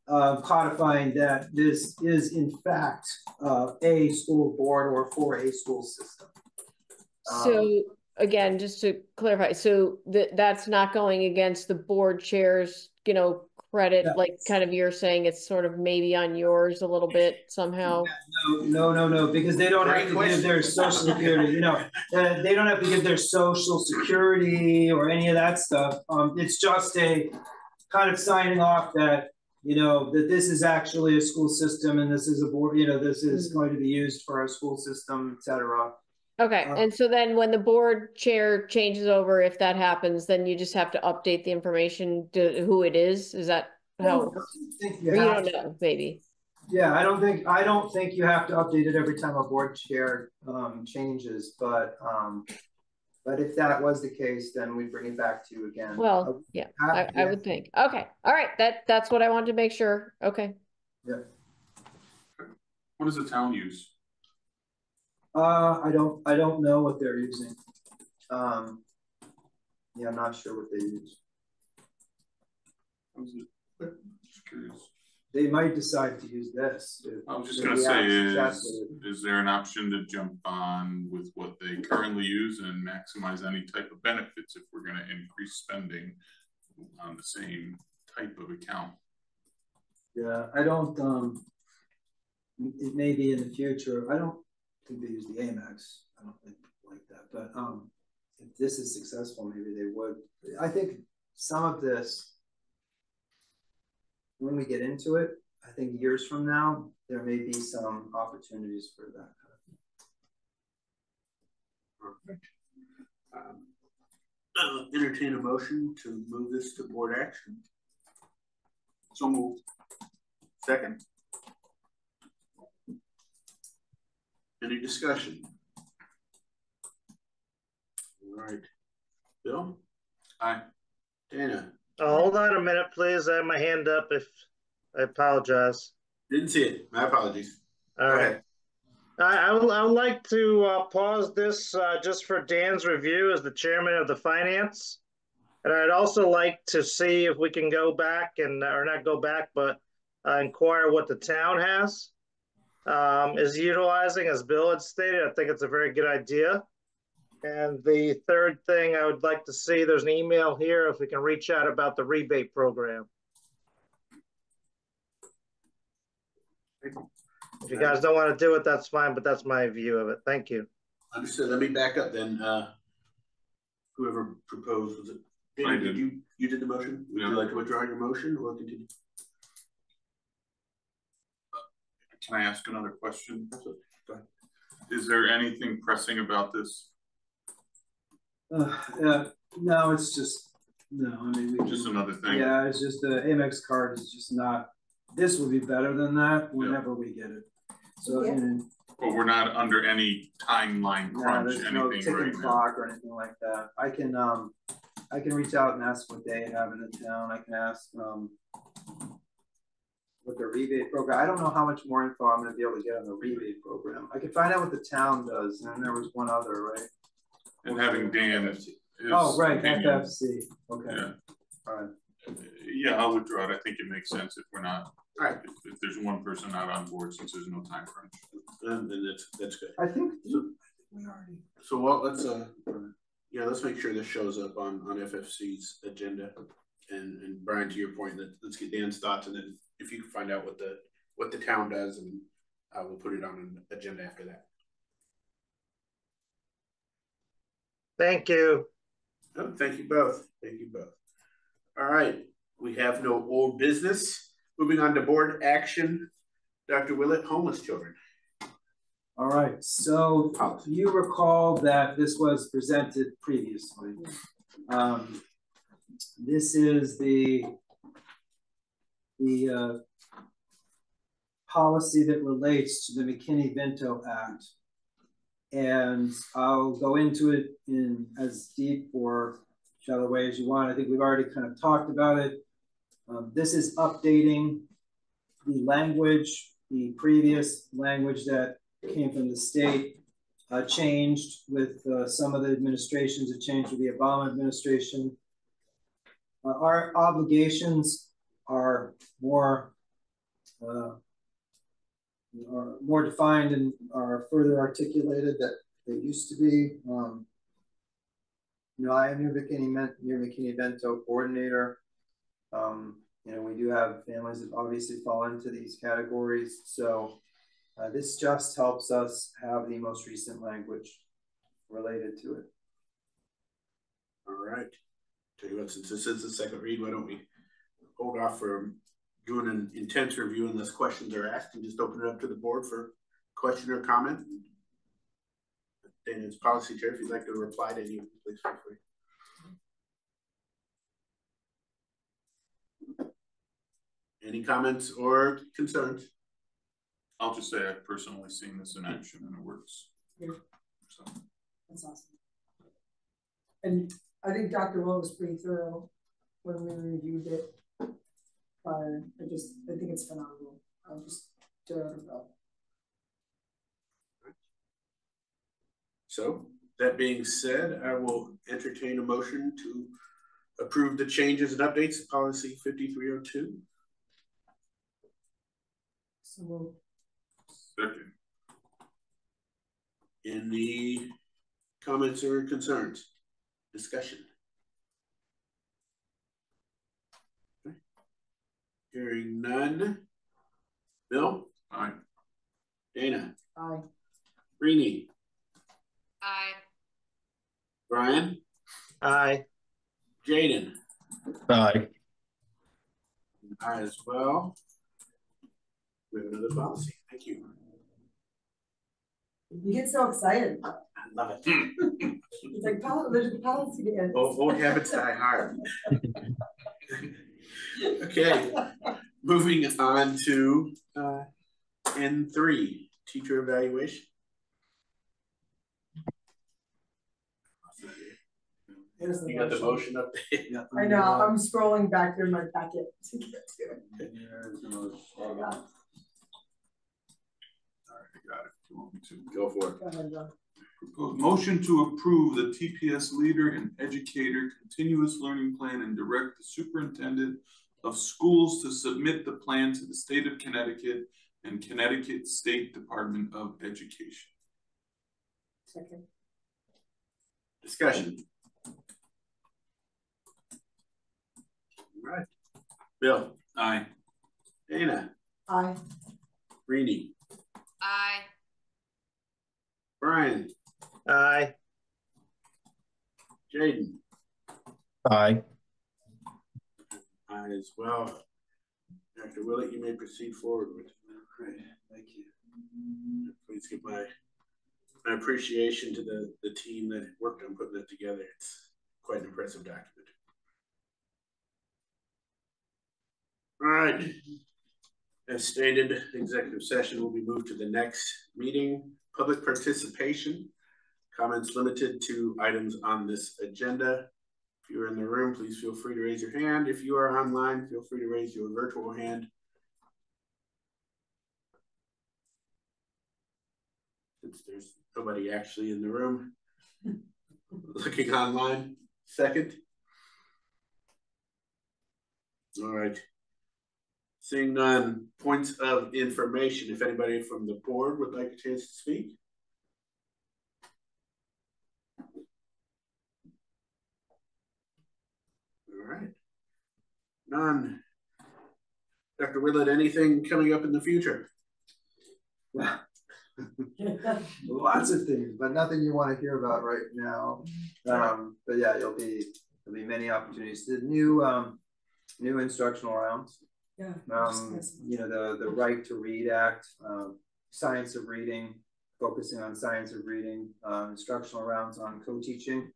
codifying that this is in fact a school board or for a school system. So again, just to clarify, so that's not going against the board chair's, you know, credit, Yeah. like kind of you're saying it's sort of maybe on yours a little bit somehow? No, because they don't have to give their social security, you know, they don't have to give their social security or any of that stuff. It's just a kind of signing off that, you know, that this is actually a school system and this is a board, you know, this is going to be used for our school system, et cetera. Okay, and so then when the board chair changes over, if that happens, then you just have to update the information to who it is? Is that how it works? You or you don't know, maybe? Yeah, I don't think you have to update it every time a board chair changes, but if that was the case, then we bring it back to you again. Well, yeah, I would think. Okay, all right, that's what I wanted to make sure. Okay. Yeah. What does the town use? I don't know what they're using. Yeah, I'm not sure what they use. Just curious. They might decide to use this. I was just gonna say, is there an option to jump on with what they currently use and maximize any type of benefits if we're gonna increase spending on the same type of account? Yeah, I don't, it may be in the future. I don't think they use the Amex. I don't think like that, but if this is successful, maybe they would. I think some of this, when we get into it, I think years from now, there may be some opportunities for that kind of thing. Perfect. Entertain a motion to move this to board action. So moved. Second. Any discussion? All right. Bill? Aye. Dana? Hold on a minute, please. I have my hand up. If I apologize. Didn't see it. My apologies. All right. I would like to pause this just for Dan's review as the chairman of the finance. And I'd also like to see if we can go back and, or not go back, but inquire what the town has, is utilizing, as Bill had stated. I think it's a very good idea. And the third thing I would like to see, there's an email here, if we can reach out about the rebate program. If you guys don't want to do it, that's fine, but that's my view of it. Thank you. Understood. Let me back up then. Whoever proposed, was it? Dana, did you did the motion? Would you like to withdraw your motion or continue? Can I ask another question? Is there anything pressing about this? No, it's just, no, I mean, just another thing. Yeah, it's just the Amex card is just not, this would be better than that whenever we get it. So, but we're not under any timeline crunch, there's anything no ticking right clock or anything like that. I can reach out and ask what they have in the town. I can ask what the rebate program. I don't know how much more info I'm going to be able to get on the rebate program. I can find out what the town does, and then there was one other, right? And having Dan. Oh, right, FFC. Okay. Yeah. All right. Yeah, I'll withdraw it. I think it makes sense if we're not. All right. If there's one person not on board, since there's no time crunch. Then that's good. I think so, we already. So what? Let's let's make sure this shows up on FFC's agenda. And Brian, to your point, let's get Dan's thoughts, and then if you can find out what the town does, and we'll put it on an agenda after that. Thank you. Oh, thank you both. Thank you both. All right, we have no old business. Moving on to board action. Dr. Willett, homeless children. All right, so you recall that this was presented previously. This is the policy that relates to the McKinney-Vento Act. And I'll go into it in as deep or shallow way as you want. I think we've already kind of talked about it. This is updating the language, the previous language that came from the state changed with some of the administrations. It changed with the Obama administration. Our obligations are more are more defined and are further articulated that they used to be. I am your McKinney-Vento coordinator. We do have families that obviously fall into these categories. So this just helps us have the most recent language related to it. All right. Tell you what, since this is the second read, why don't we hold off for doing an intense review unless questions are asked, and just open it up to the board for question or comment. And it's policy chair, if you'd like to reply to any, please feel free. Any comments or concerns? I'll just say I've personally seen this in action and it works. Yeah. So. That's awesome. And I think Dr. Will was pretty thorough when we reviewed it. I think it's phenomenal. I'm just thrilled about it. So that being said, I will entertain a motion to approve the changes and updates to policy 5302. So Second. Any comments or concerns? Discussion. Okay. Hearing none. Bill? Aye. Dana? aye. Rini? Aye. Brian? Aye. Jaden? Aye. Aye as well. We have another policy. Thank you. You get so excited. I love it. It's like there's a policy to end. Old habits die hard. Okay, moving on to N3, teacher evaluation. You got the motion up there? I know, I'm scrolling back through my packet to get to it. There's the motion. All right, I got it. You want me to? Go for it. Go ahead, John. Proposed motion to approve the TPS leader and educator continuous learning plan and direct the superintendent of schools to submit the plan to the state of Connecticut and Connecticut State Department of Education. Second. Discussion. All right. Bill? Aye. Dana? Aye. Rini? Aye. Brian? Aye. Jaden? Aye. Aye as well. Dr. Willett, you may proceed forward with it. Great, thank you. Please give my appreciation to the team that worked on putting that together. It's quite an impressive document. All right. As stated, executive session will be moved to the next meeting. Public participation. Comments limited to items on this agenda. If you're in the room, please feel free to raise your hand. If you are online, feel free to raise your virtual hand. Since there's nobody actually in the room. Looking online. Second. All right. Seeing none, points of information. If anybody from the board would like a chance to speak. All right. None. Dr. Willett, anything coming up in the future? Lots of things, but nothing you want to hear about right now. But yeah, there'll be many opportunities. The new instructional rounds. Yeah. The Right to Read Act, science of reading, focusing on science of reading, instructional rounds on co-teaching.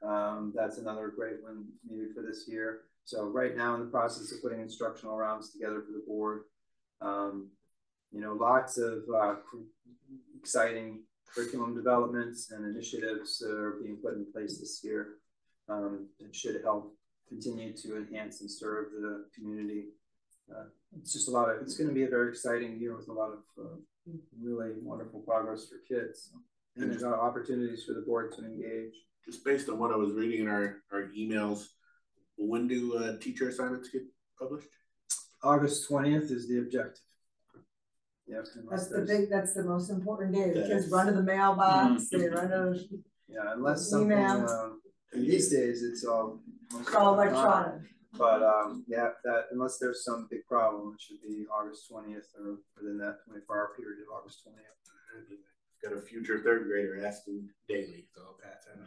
That's another great one maybe for this year. So right now in the process of putting instructional rounds together for the board. Lots of exciting curriculum developments and initiatives that are being put in place this year that should help continue to enhance and serve the community. It's going to be a very exciting year with a lot of really wonderful progress for kids. And there's a lot of opportunities for the board to engage. Just based on what I was reading in our emails, when do teacher assignments get published? August 20th is the objective. Yep. That's the most important day. The That kids is. run to the mailbox, they run to, Yeah, unless something, Email. these days it's all. electronic. But, yeah, that, unless there's some big problem, it should be August 20th or within that 24-hour period of August 20th. Got a future third grader asking daily, so I'll pass that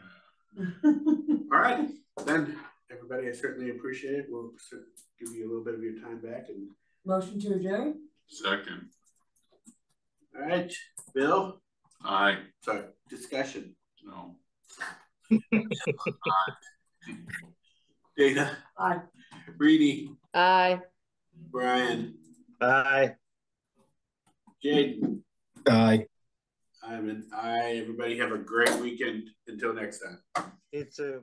on. All right, then, everybody, I certainly appreciate it. We'll give you a little bit of your time back. And Motion to adjourn? Second. all right, Bill? Aye. Sorry, discussion. No. Dana? Aye. Reedy? Aye. Brian? Aye. Jaden? Aye. I'm an aye. Everybody have a great weekend. Until next time. You too.